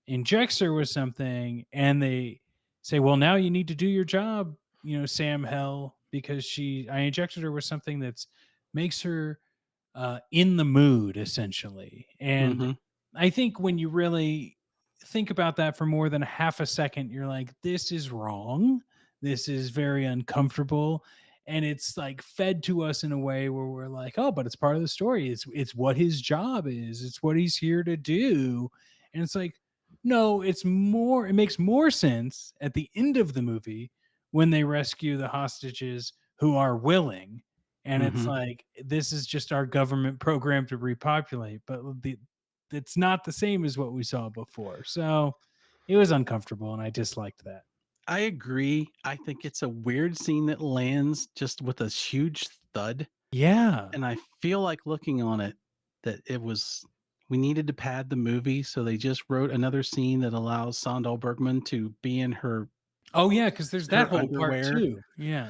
injects her with something, and they say, well, now you need to do your job, Sam Hell, because I injected her with something that's makes her in the mood essentially. And Hmm. I think when you really think about that for more than a half a second, you're like, this is wrong. This is very uncomfortable. And it's like fed to us in a way where we're like, oh, but it's part of the story. It's what his job is. It's what he's here to do. And it's like, no, it makes more sense at the end of the movie when they rescue the hostages who are willing. And it's Hmm. like, this is just our government program to repopulate, but it's not the same as what we saw before. So it was uncomfortable and I disliked that. I agree. I think it's a weird scene that lands just with a huge thud. Yeah. And I feel like looking on it that we needed to pad the movie. So they just wrote another scene that allows Sandal Bergman to be in Oh, yeah, because there's that her whole part underwear. too. Yeah.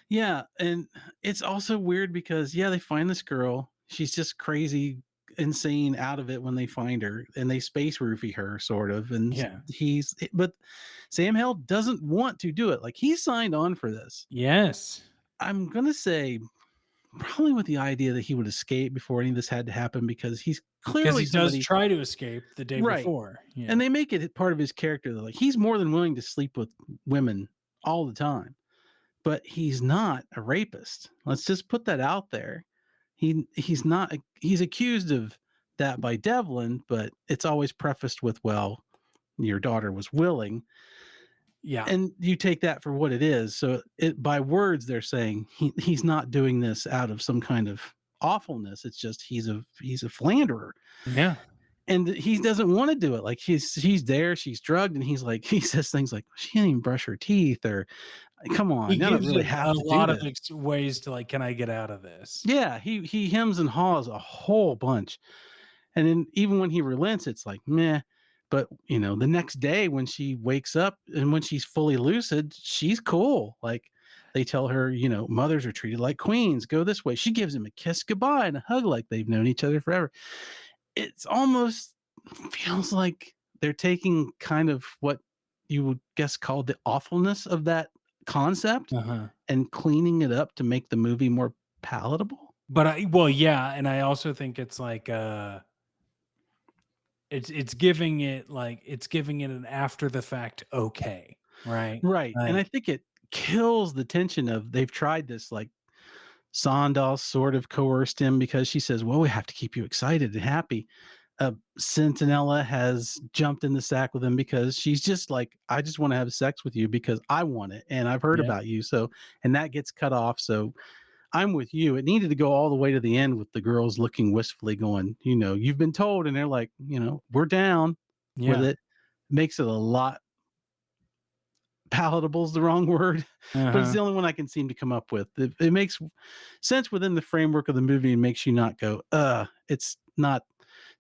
Yeah. And it's also weird because, yeah, they find this girl. She's just crazy, insane out of it when they find her and they space roofie her sort of. And Yeah. but Sam Hell doesn't want to do it. Like he signed on for this. Yes. I'm going to say probably with the idea that he would escape before any of this had to happen because he's Because clearly he does somebody. try to escape the day Right. before. And Yeah. they make it part of his character that like he's more than willing to sleep with women all the time, but he's not a rapist. Let's just put that out there. He's not he's accused of that by Devlin, but it's always prefaced with, well, your daughter was willing, Yeah. and you take that for what it is. So it by words they're saying he's not doing this out of some kind of awfulness. It's just he's a philanderer, Yeah. and he doesn't want to do it. Like she's there, she's drugged, and he's like he says things like she didn't even brush her teeth, or come He on, I don't gives really it have a to do lot of this. ways to like, can I get out of this? Yeah, he hems and haws a whole bunch. And then even when he relents, it's like, meh. But the next day when she wakes up and when she's fully lucid, she's cool. Like they tell her, mothers are treated like queens. Go this way. She gives him a kiss goodbye and a hug like they've known each other forever. It's almost feels like they're taking kind of what you would guess called the awfulness of that concept Uh-huh. and cleaning it up to make the movie more palatable. But well, yeah, and I also think it's like it's giving it like it's giving it an after the fact okay, right? Right. And I Like, think it kills the tension of they've tried this, like Sandoz sort of coerced him because she says, well, we have to keep you excited and happy. Centinella has jumped in the sack with him because she's just like, I just want to have sex with you because I want it. And I've heard yeah. about you. So, and that gets cut off. So I'm with you. It needed to go all the way to the end with the girls looking wistfully going, you've been told. And they're like, we're down with Yeah. it. Makes it a lot palatable is the wrong word, but it's Uh-huh. the only one I can seem to come up with. It makes sense within the framework of the movie and makes you not go, it's not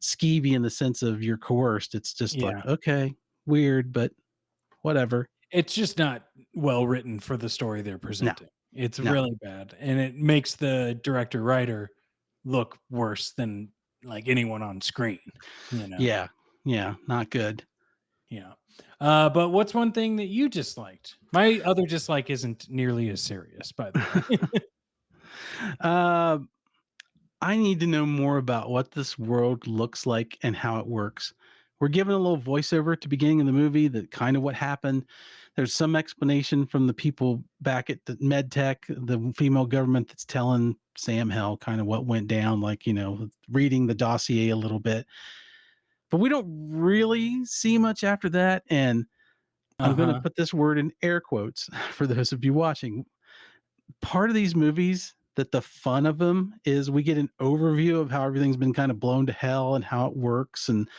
skeevy in the sense of you're coerced. It's just like, Yeah. okay, weird, but whatever. It's just not well written for the story they're No, presenting. It's no. really bad, and it makes the director writer look worse than like anyone on screen, you know. Yeah. Yeah. Not good. Yeah. But what's one thing that you disliked? My other dislike isn't nearly as serious, by the way. Uh, I need to know more about what this world looks like and how it works. We're given a little voiceover at the beginning of the movie that kind of what happened. There's some explanation from the people back at the MedTech, the female government that's telling Sam Hell kind of what went down, like, reading the dossier a little bit. But we don't really see much after that. And I'm going to Uh-huh. put this word in air quotes for those of you watching. Part of these movies that the fun of them is we get an overview of how everything's been kind of blown to hell and how it works and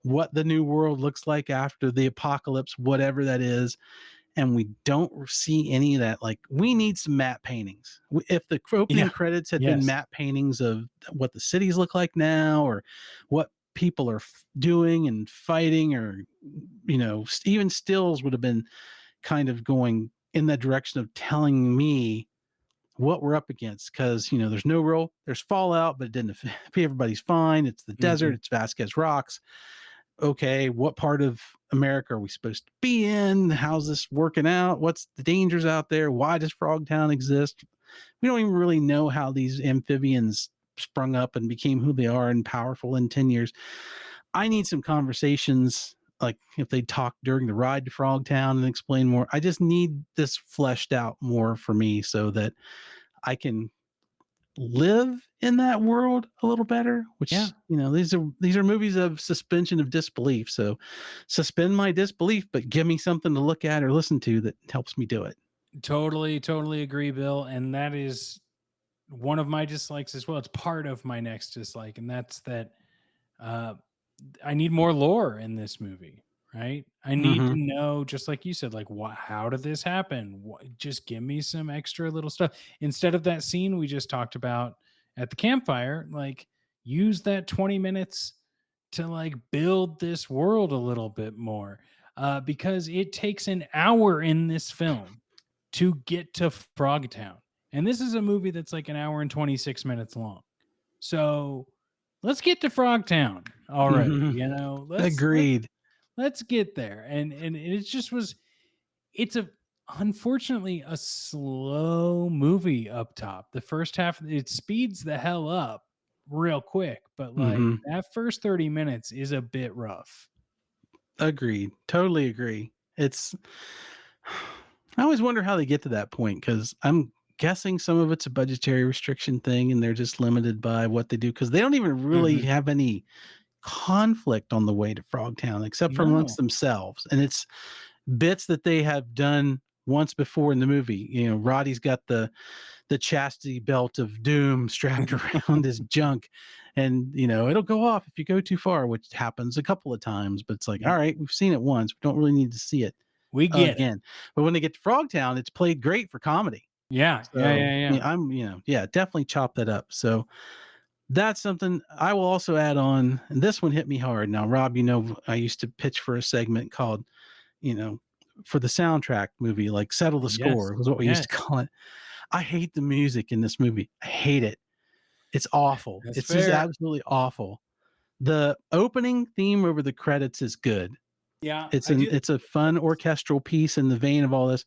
what the new world looks like after the apocalypse, whatever that is. And we don't see any of that. Like, we need some matte paintings. If the opening Yeah. credits had been Yes. matte paintings of what the cities look like now, or what people are doing and fighting, or, even stills would have been kind of going in that direction of telling me what we're up against because there's fallout, but it didn't everybody's fine. It's the desert, Mhm. it's Vasquez rocks. Okay, what part of America are we supposed to be in? How's this working out? What's the dangers out there? Why does Frogtown exist? We don't even really know how these amphibians sprung up and became who they are and powerful in 10 years. I need some conversations, like if they talk during the ride to Frogtown and explain more. I just need this fleshed out more for me so that I can live in that world a little better, Yeah. which these are movies of suspension of disbelief. So suspend my disbelief, but give me something to look at or listen to that helps me do it. Totally, totally agree, Bill. And that is one of my dislikes as well. It's part of my next dislike, and that's that uh, I need more lore in this movie, right? I need to Mm-hmm. know, just like you said, like what, how did this happen? Just give me some extra little stuff instead of that scene we just talked about at the campfire. Like, use that 20 minutes to like build this world a little bit more, because it takes an hour in this film to get to Frogtown, and this is a movie that's like an hour and 26 minutes long. So let's get to Frogtown already. Mm-hmm. You know, let's Agreed. let's get there. And it just was. It's a unfortunately a slow movie up top. The first half, it speeds the hell up real quick, but like Hmm. that first 30 minutes is a bit rough. Agreed. Totally agree. It's I always wonder how they get to that point because I'm guessing some of it's a budgetary restriction thing and they're just limited by what they do because they don't even really Mhm. have any conflict on the way to Frogtown except for No. amongst themselves. And it's bits that they have done once before in the movie. You know, Roddy's got the chastity belt of doom strapped around his junk. And you know, it'll go off if you go too far, which happens a couple of times, but it's like, Yeah. all right, we've seen it once. We don't really need to see it We get it. again. But when they get to Frogtown, it's played great for comedy. Yeah. Yeah. So Yeah. Yeah. yeah, yeah, definitely chop that up. So that's something I will also add on. And this one hit me hard. Now, Rob, you know, I used to pitch for a segment called, you know, for the soundtrack movie, like Settle the Yes. Score was what we used to Yes. call it. I hate the music in this movie. I hate it. It's awful. That's It's just fair. absolutely awful. The opening theme over the credits is good. Yeah. It's I an do. it's a fun orchestral piece in the vein of all this,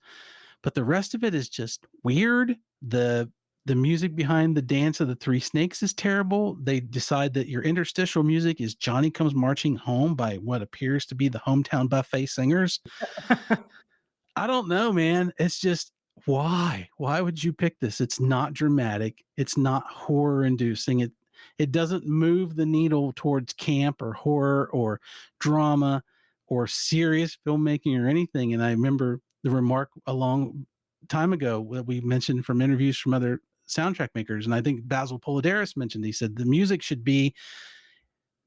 but the rest of it is just weird. The music behind the dance of the three snakes is terrible. They decide that your interstitial music is Johnny Comes Marching Home by what appears to be the Hometown Buffet Singers. I don't know, man. It's just why? Why would you pick this? It's not dramatic. It's not horror inducing. It doesn't move the needle towards camp or horror or drama or serious filmmaking or anything. And I remember the remark a long time ago that we mentioned from interviews from other soundtrack makers. And I think Basil Polidaris mentioned, he said the music should be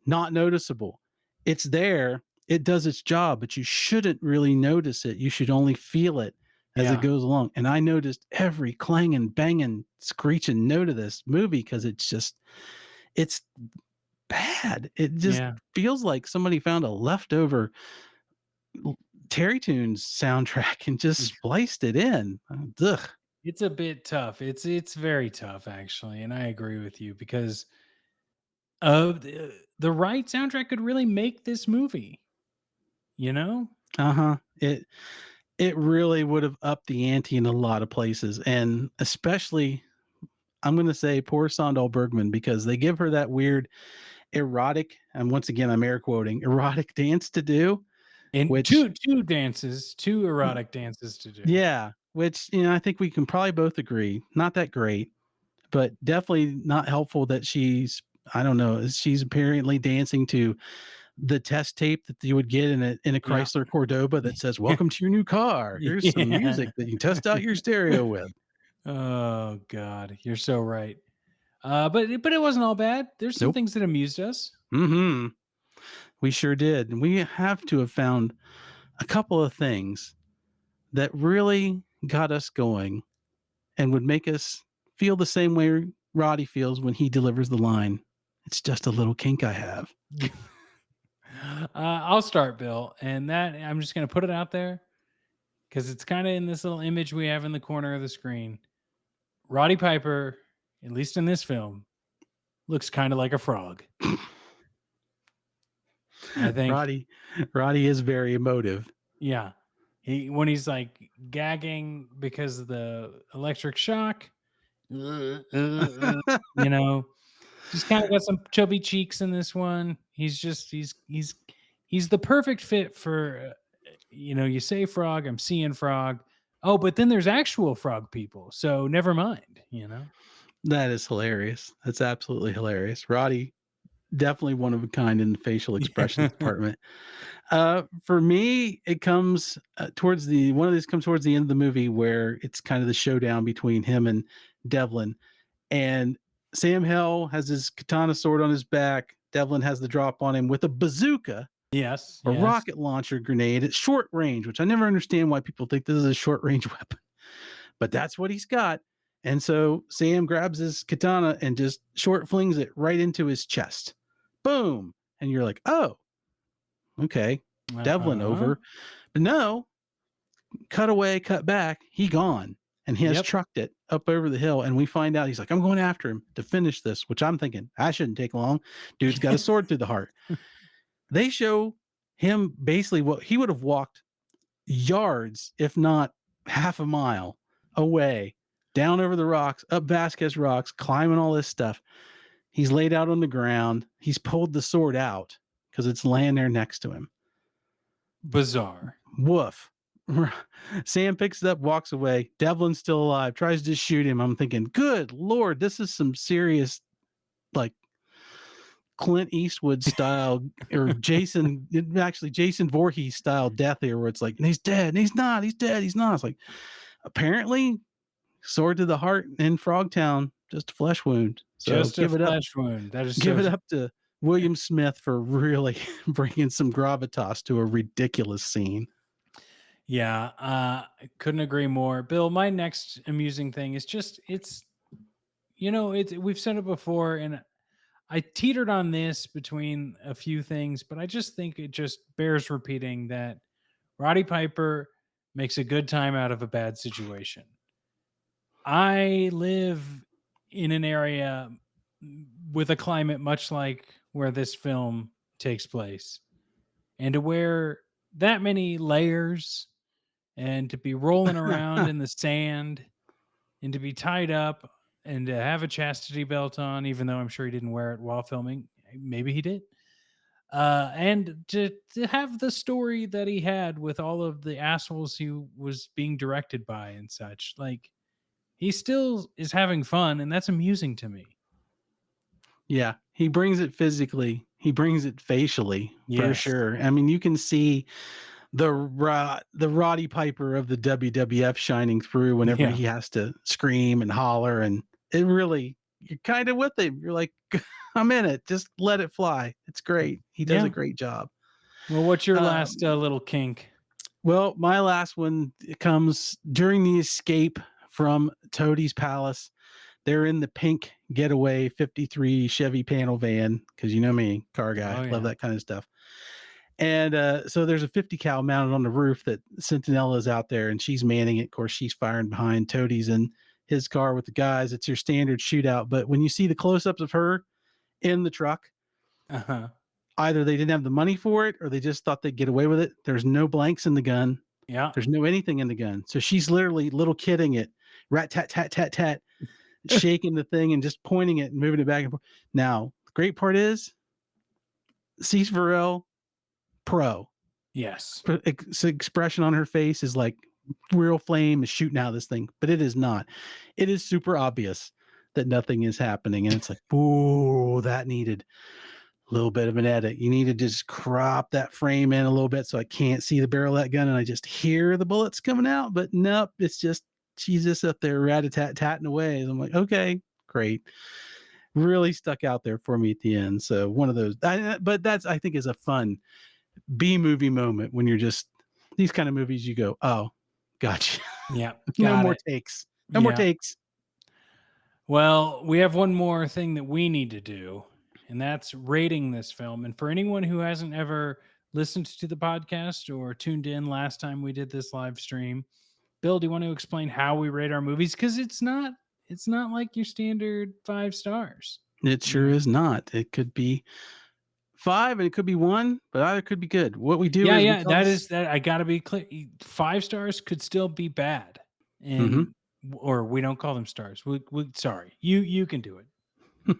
not noticeable. It's there, it does its job, but you shouldn't really notice it. You should only feel it as it Yeah. goes along. And I noticed every clanging, banging, screeching note of this movie because it's bad. It just Yeah. feels like somebody found a leftover Terry Tunes soundtrack and just spliced it in. Ugh. It's a bit tough. It's very tough actually, and I agree with you because the right soundtrack could really make this movie, you know? Uh-huh. It really would have upped the ante in a lot of places. And especially I'm going to say poor Sondal Bergman because they give her that weird erotic, and once again, I'm air quoting, erotic dance to do, And which, two dances, two erotic dances to do. yeah, which, you know, I think we can probably both agree, not that great, but definitely not helpful that I don't know, she's apparently dancing to the test tape that you would get in a Yeah. Chrysler Cordoba that says, "Welcome to your new car. Here's some Yeah. music that you test out your stereo with." Oh god, you're so right. But it wasn't all bad. There's some Nope. things that amused us. Mm-hmm. We sure did. And we have to have found a couple of things that really got us going and would make us feel the same way Roddy feels when he delivers the line. It's just a little kink I have. I'll start, Bill, and that I'm just gonna put it out there because it's kind of in this little image we have in the corner of the screen. Roddy Piper, at least in this film, looks kind of like a frog. I think, Roddy, Roddy is very emotive. yeah. He when he's like gagging because of the electric shock, you know, he's kind of got some chubby cheeks in this one. He's the perfect fit for you say frog, I'm seeing frog. Oh, but then there's actual frog people, so never mind. That is hilarious. That's absolutely hilarious. Roddy, definitely one of a kind in the facial expressions department. For me, it comes towards the one of these comes towards the end of the movie where it's kind of the showdown between him and Devlin. And Sam Hell has his katana sword on his back. Devlin has the drop on him with a bazooka, Yes, a yes. rocket launcher grenade at short range, which I never understand why people think this is a short range weapon, but that's what he's got. And so Sam grabs his katana and just short flings it right into his chest. Boom. And you're like, oh, okay. Devlin Uh-huh. over. But no, cut away, cut back, he gone. And he has Yep. trucked it up over the hill. And we find out he's like, I'm going after him to finish this, which I'm thinking, I shouldn't take long. Dude's got a sword through the heart. They show him basically what he would have walked yards, if not half a mile away, down over the rocks, up Vasquez Rocks, climbing all this stuff. He's laid out on the ground. He's pulled the sword out because it's laying there next to him. Bizarre. Woof. Sam picks it up, walks away. Devlin's still alive, tries to shoot him. I'm thinking, good Lord, this is some serious, like, Clint Eastwood style or Jason Voorhees style death here, where it's like, and he's dead, and he's not, he's dead, he's not. It's like, apparently, sword to the heart in Frogtown, just a flesh wound. So Just a flesh wound. That is give so it up to William Smith for really bringing some gravitas to a ridiculous scene. Yeah, I couldn't agree more. Bill, my next amusing thing is just it's we've said it before, and I teetered on this between a few things, but I just think it just bears repeating that Roddy Piper makes a good time out of a bad situation. I live in an area with a climate much like where this film takes place, and to wear that many layers and to be rolling around in the sand and to be tied up and to have a chastity belt on, even though I'm sure he didn't wear it while filming. Maybe he did. And to have the story that he had with all of the assholes he was being directed by and such, like he still is having fun, and that's amusing to me. Yeah, he brings it physically. He brings it facially for Yes. sure. I mean, you can see the Roddy Piper of the WWF shining through whenever Yeah. he has to scream and holler, and it really, you're kind of with him. You're like, I'm in it. Just let it fly. It's great. He does a Yeah. great job. Well, what's your last Um, little kink? well, my last one comes during the escape from Toadie's palace. They're in the pink getaway 53 Chevy panel van because you know me, car guy, Oh love yeah. that kind of stuff. And so there's a 50 cal mounted on the roof that Centinela is out there and she's manning it. Of course, she's firing behind. Toadie's in his car with the guys. It's your standard shootout. But when you see the close ups of her in the truck, Uh-huh. either they didn't have the money for it or they just thought they'd get away with it. There's no blanks in the gun. Yeah. There's no anything in the gun. So she's literally little kidding it, rat tat tat tat tat, shaking the thing and just pointing it and moving it back and forth. Now, the great part is Cease Varel pro. Yes. Expression on her face is like real flame is shooting out of this thing, but it is not. It is super obvious that nothing is happening. And it's like, ooh, that needed a little bit of an edit. You need to just crop that frame in a little bit so I can't see the barrel of that gun and I just hear the bullets coming out. But nope, it's just she's just up there rat-a-tat-tatting away. And I'm like, okay, great. Really stuck out there for me at the end. So one of those, but that's I think is a fun B movie moment when you're just these kind of movies. You go, oh, gotcha. Yeah. No Got more it. takes. No more Yeah. takes. Well, we have one more thing that we need to do, and that's rating this film. And for anyone who hasn't ever listened to the podcast or tuned in last time we did this live stream, Bill, do you want to explain how we rate our movies? Because it's not like your standard 5 stars. It You sure know? is not. It could be 5 and it could be 1, but either could be good. What we do Yeah, is we yeah. tell That this. is that I gotta be clear. 5 stars could still be bad. Mm-hmm. And or we don't call them stars. We sorry. You can do it.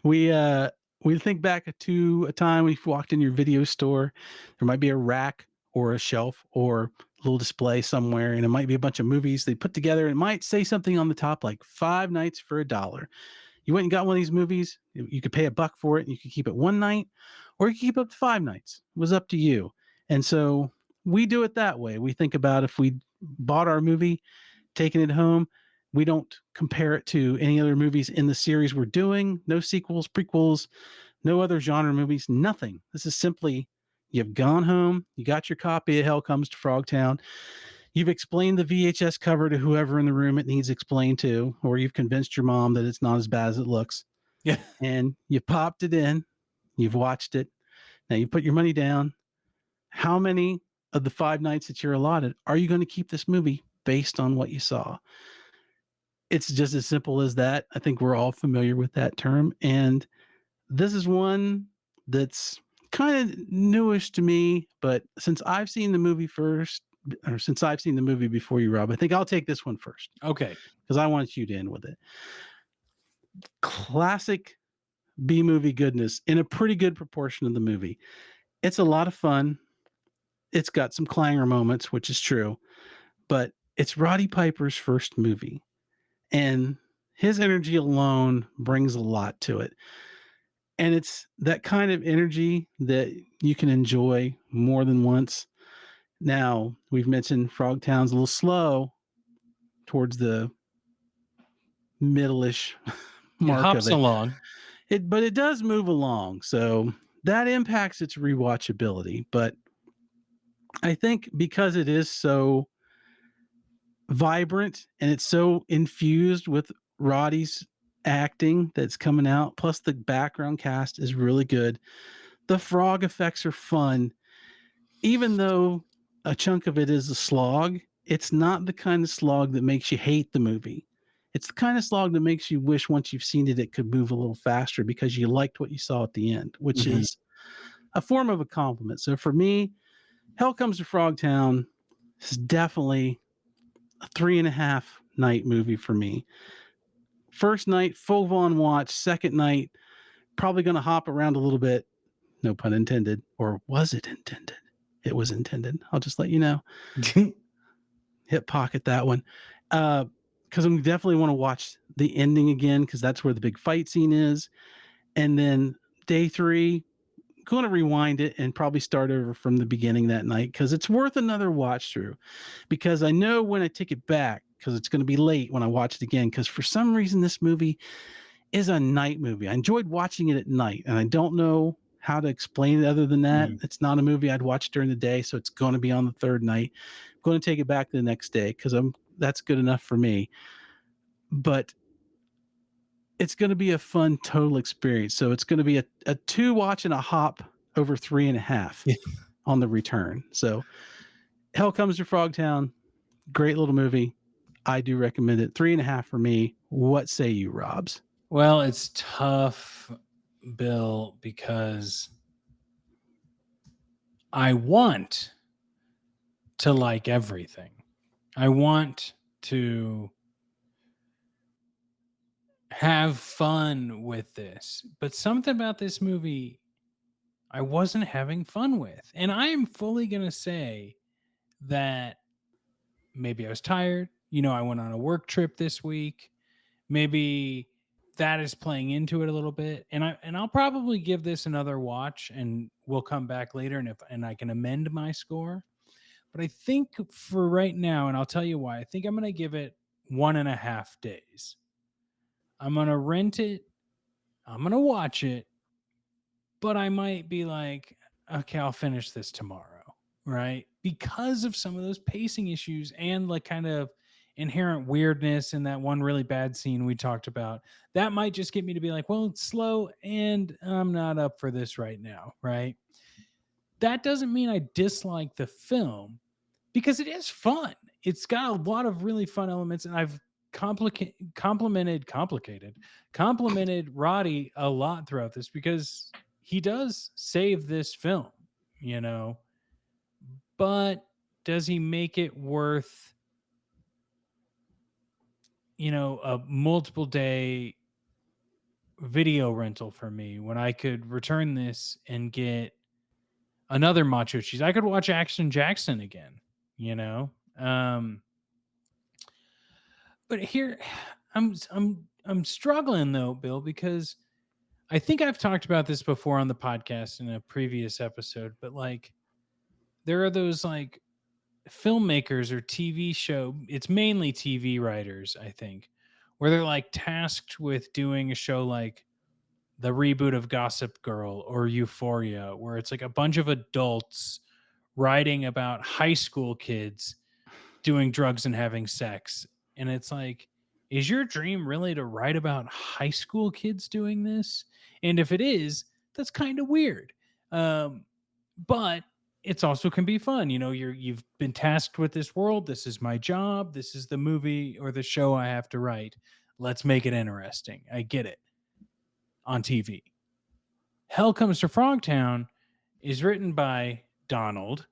we uh we think back to a time when you walked in your video store. There might be a rack or a shelf or a little display somewhere, and it might be a bunch of movies they put together. And it might say something on the top like 5 nights for $1. You went and got one of these movies. You could pay $1 for it, and you could keep it one night, or you could keep it up to 5 nights. It was up to you. And so we do it that way. We think about if we bought our movie, taking it home. We don't compare it to any other movies in the series we're doing. No sequels, prequels, no other genre movies, nothing. This is simply you've gone home, you got your copy of Hell Comes to Frogtown, you've explained the VHS cover to whoever in the room it needs explained to, or you've convinced your mom that it's not as bad as it looks, Yeah. and you popped it in, you've watched it. Now you put your money down. How many of the 5 nights that you're allotted are you going to keep this movie based on what you saw? It's just as simple as that. I think we're all familiar with that term. And this is one that's kind of newish to me, but since I've seen the movie first, or since I've seen the movie before you, Rob, I think I'll take this one first Okay. because I want you to end with it. Classic B movie goodness in a pretty good proportion of the movie. It's a lot of fun. It's got some clanger moments, which is true, but it's Roddy Piper's first movie, and his energy alone brings a lot to it. And it's that kind of energy that you can enjoy more than once. Now, we've mentioned Frogtown's a little slow towards the middle-ish It mark of hops it. along. But it does move along, so that impacts its rewatchability. But I think because it is so vibrant and it's so infused with Roddy's acting that's coming out, plus the background cast is really good. The frog effects are fun, even though a chunk of it is a slog. It's not the kind of slog that makes you hate the movie. It's the kind of slog that makes you wish once you've seen it, it could move a little faster because you liked what you saw at the end, which Mhm. is a form of a compliment. So for me, Hell Comes to Frogtown is definitely a 3.5 night movie for me. First night, full on watch. Second night, probably going to hop around a little bit. No pun intended. Or was it intended? It was intended. I'll just let you know. Hit pocket that one. Because I'm definitely want to watch the ending again because that's where the big fight scene is. And then day 3, going to rewind it and probably start over from the beginning that night because it's worth another watch through. Because I know when I take it back, because it's going to be late when I watch it again. Because for some reason, this movie is a night movie. I enjoyed watching it at night, and I don't know how to explain it other than that. Mhm. It's not a movie I'd watch during the day, so it's going to be on the third night. I'm going to take it back the next day because that's good enough for me. But it's going to be a fun total experience. So it's going to be a 2 watch and a hop over 3.5 on the return. So Hell Comes to Frogtown, great little movie. I do recommend it. 3.5 for me. What say you, Robs? Well, it's tough, Bill, because I want to like everything. I want to have fun with this, but something about this movie I wasn't having fun with. And I am fully going to say that maybe I was tired. I went on a work trip this week. Maybe that is playing into it a little bit. And I'll probably give this another watch and we'll come back later and I can amend my score. But I think for right now, and I'll tell you why, I think I'm gonna give it 1.5 days. I'm gonna rent it, I'm gonna watch it, but I might be like, okay, I'll finish this tomorrow, right? Because of some of those pacing issues and like kind of inherent weirdness in that one really bad scene we talked about. That might just get me to be like, well, it's slow and I'm not up for this right now, right? That doesn't mean I dislike the film because it is fun. It's got a lot of really fun elements, and I've complimented Roddy a lot throughout this because he does save this film, you know. But does he make it worth, a multiple day video rental for me when I could return this and get another macho cheese? I could watch Action Jackson again, you know. But here I'm struggling though, Bill, because I think I've talked about this before on the podcast in a previous episode, but like there are those like filmmakers or TV show, it's mainly TV writers, I think, where they're like tasked with doing a show like the reboot of Gossip Girl or Euphoria, where it's like a bunch of adults writing about high school kids doing drugs and having sex. And it's like, is your dream really to write about high school kids doing this? And if it is, that's kind of weird. But it's also can be fun. You've been tasked with this world. This is my job. This is the movie or the show I have to write. Let's make it interesting. I get it on TV. Hell Comes to Frogtown is written by Donald,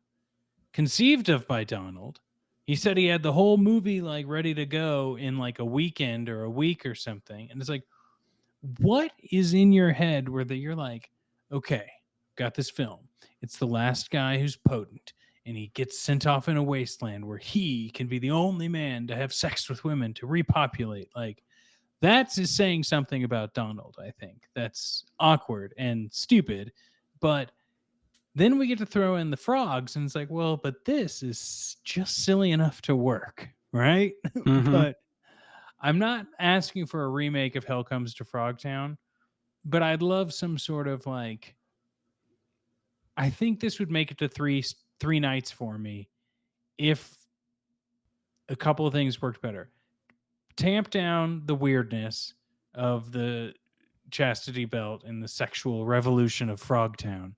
conceived of by Donald. He said he had the whole movie like ready to go in like a weekend or a week or something. And it's like, what is in your head where that you're like, okay, got this film. It's the last guy who's potent, and he gets sent off in a wasteland where he can be the only man to have sex with women to repopulate. Like, that's is saying something about Donald, I think. That's awkward and stupid. But then we get to throw in the frogs, and it's like, well, but this is just silly enough to work, right? Mm-hmm. But I'm not asking for a remake of Hell Comes to Frogtown, but I'd love some sort of like, I think this would make it to three nights for me if a couple of things worked better. Tamp down the weirdness of the chastity belt and the sexual revolution of Frogtown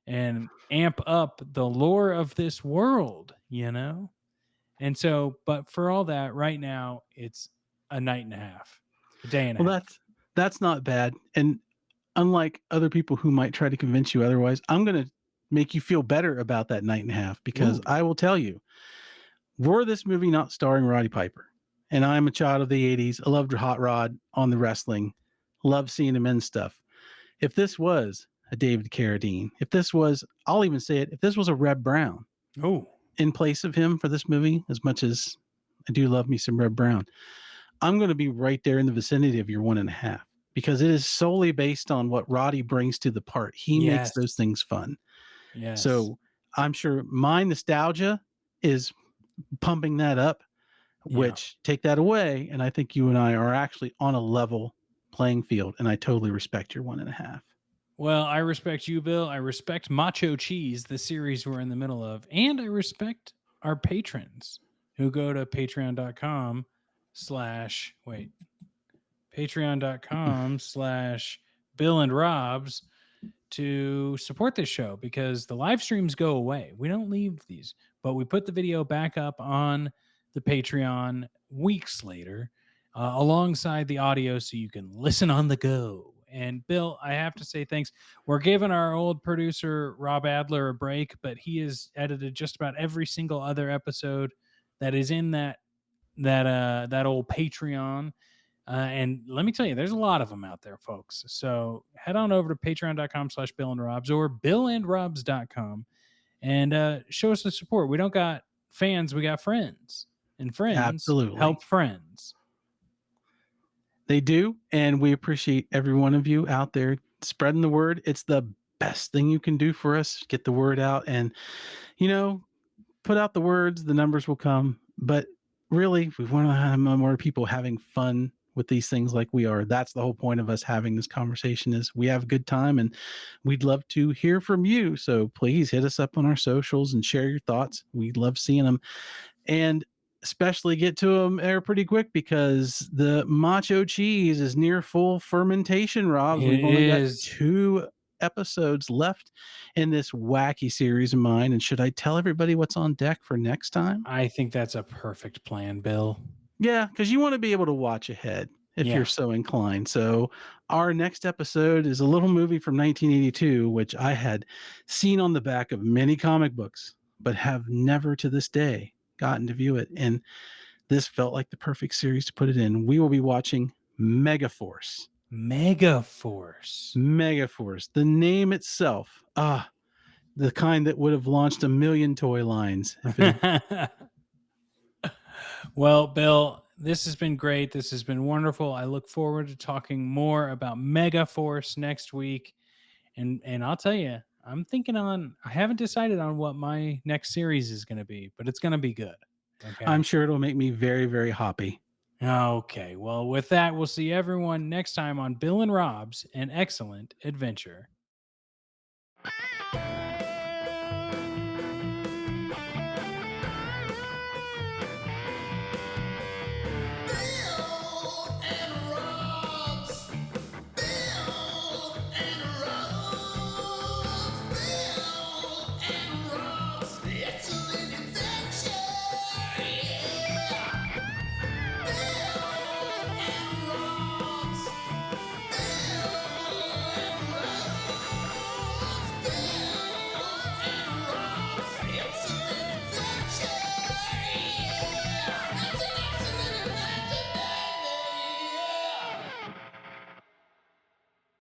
and amp up the lore of this world, you know? And so, but for all that, right now, it's a night and a half, a day and a Well, half. that's not bad. And unlike other people who might try to convince you otherwise, I'm going to make you feel better about that night and a half because Ooh. I will tell you, were this movie not starring Roddy Piper, and I'm a child of the 80s, I loved Hot Rod on the wrestling, loved seeing him in stuff. If this was a David Carradine, if this was, I'll even say it, if this was a Reb Brown Oh, in place of him for this movie, as much as I do love me some Reb Brown, I'm going to be right there in the vicinity of your 1.5 because it is solely based on what Roddy brings to the part. He makes yes. those things fun. Yes. So I'm sure my nostalgia is pumping that up, Yeah. which take that away. And I think you and I are actually on a level playing field. And I totally respect your 1.5. Well, I respect you, Bill. I respect Macho Cheese, the series we're in the middle of. And I respect our patrons who go to wait, patreon.com/ Bill and Robs to support this show because the live streams go away. We don't leave these, but we put the video back up on the Patreon weeks later alongside the audio so you can listen on the go. And Bill, I have to say thanks. We're giving our old producer Rob Adler a break, but he has edited just about every single other episode that is in that old Patreon. And let me tell you, there's a lot of them out there, folks. So head on over to patreon.com/Bill and Robs or billandrobs.com and show us the support. We don't got fans, we got friends. And friends Absolutely. help friends. They do. And we appreciate every one of you out there spreading the word. It's the best thing you can do for us. Get the word out and, you know, put out the words, the numbers will come. But really, we want to have more people having fun with these things like we are. That's the whole point of us having this conversation is we have a good time and we'd love to hear from you. So please hit us up on our socials and share your thoughts. We love seeing them. And especially get to them there pretty quick because the macho cheese is near full fermentation, Robs. It We've only got is. 2 episodes left in this wacky series of mine. And should I tell everybody what's on deck for next time? I think that's a perfect plan, Bill. Yeah, because you want to be able to watch ahead if you're Yeah. so inclined. So, our next episode is a little movie from 1982, which I had seen on the back of many comic books, but have never to this day gotten to view it. And this felt like the perfect series to put it in. We will be watching Megaforce. Megaforce. Megaforce, the name itself, the kind that would have launched a million toy lines if it had. Well, Bill, this has been great. This has been wonderful. I look forward to talking more about Megaforce next week. And I'll tell you, I haven't decided on what my next series is going to be, but it's going to be good. Okay. I'm sure it'll make me very, very happy. Okay. Well, with that, we'll see everyone next time on Bill and Rob's An Excellent Adventure.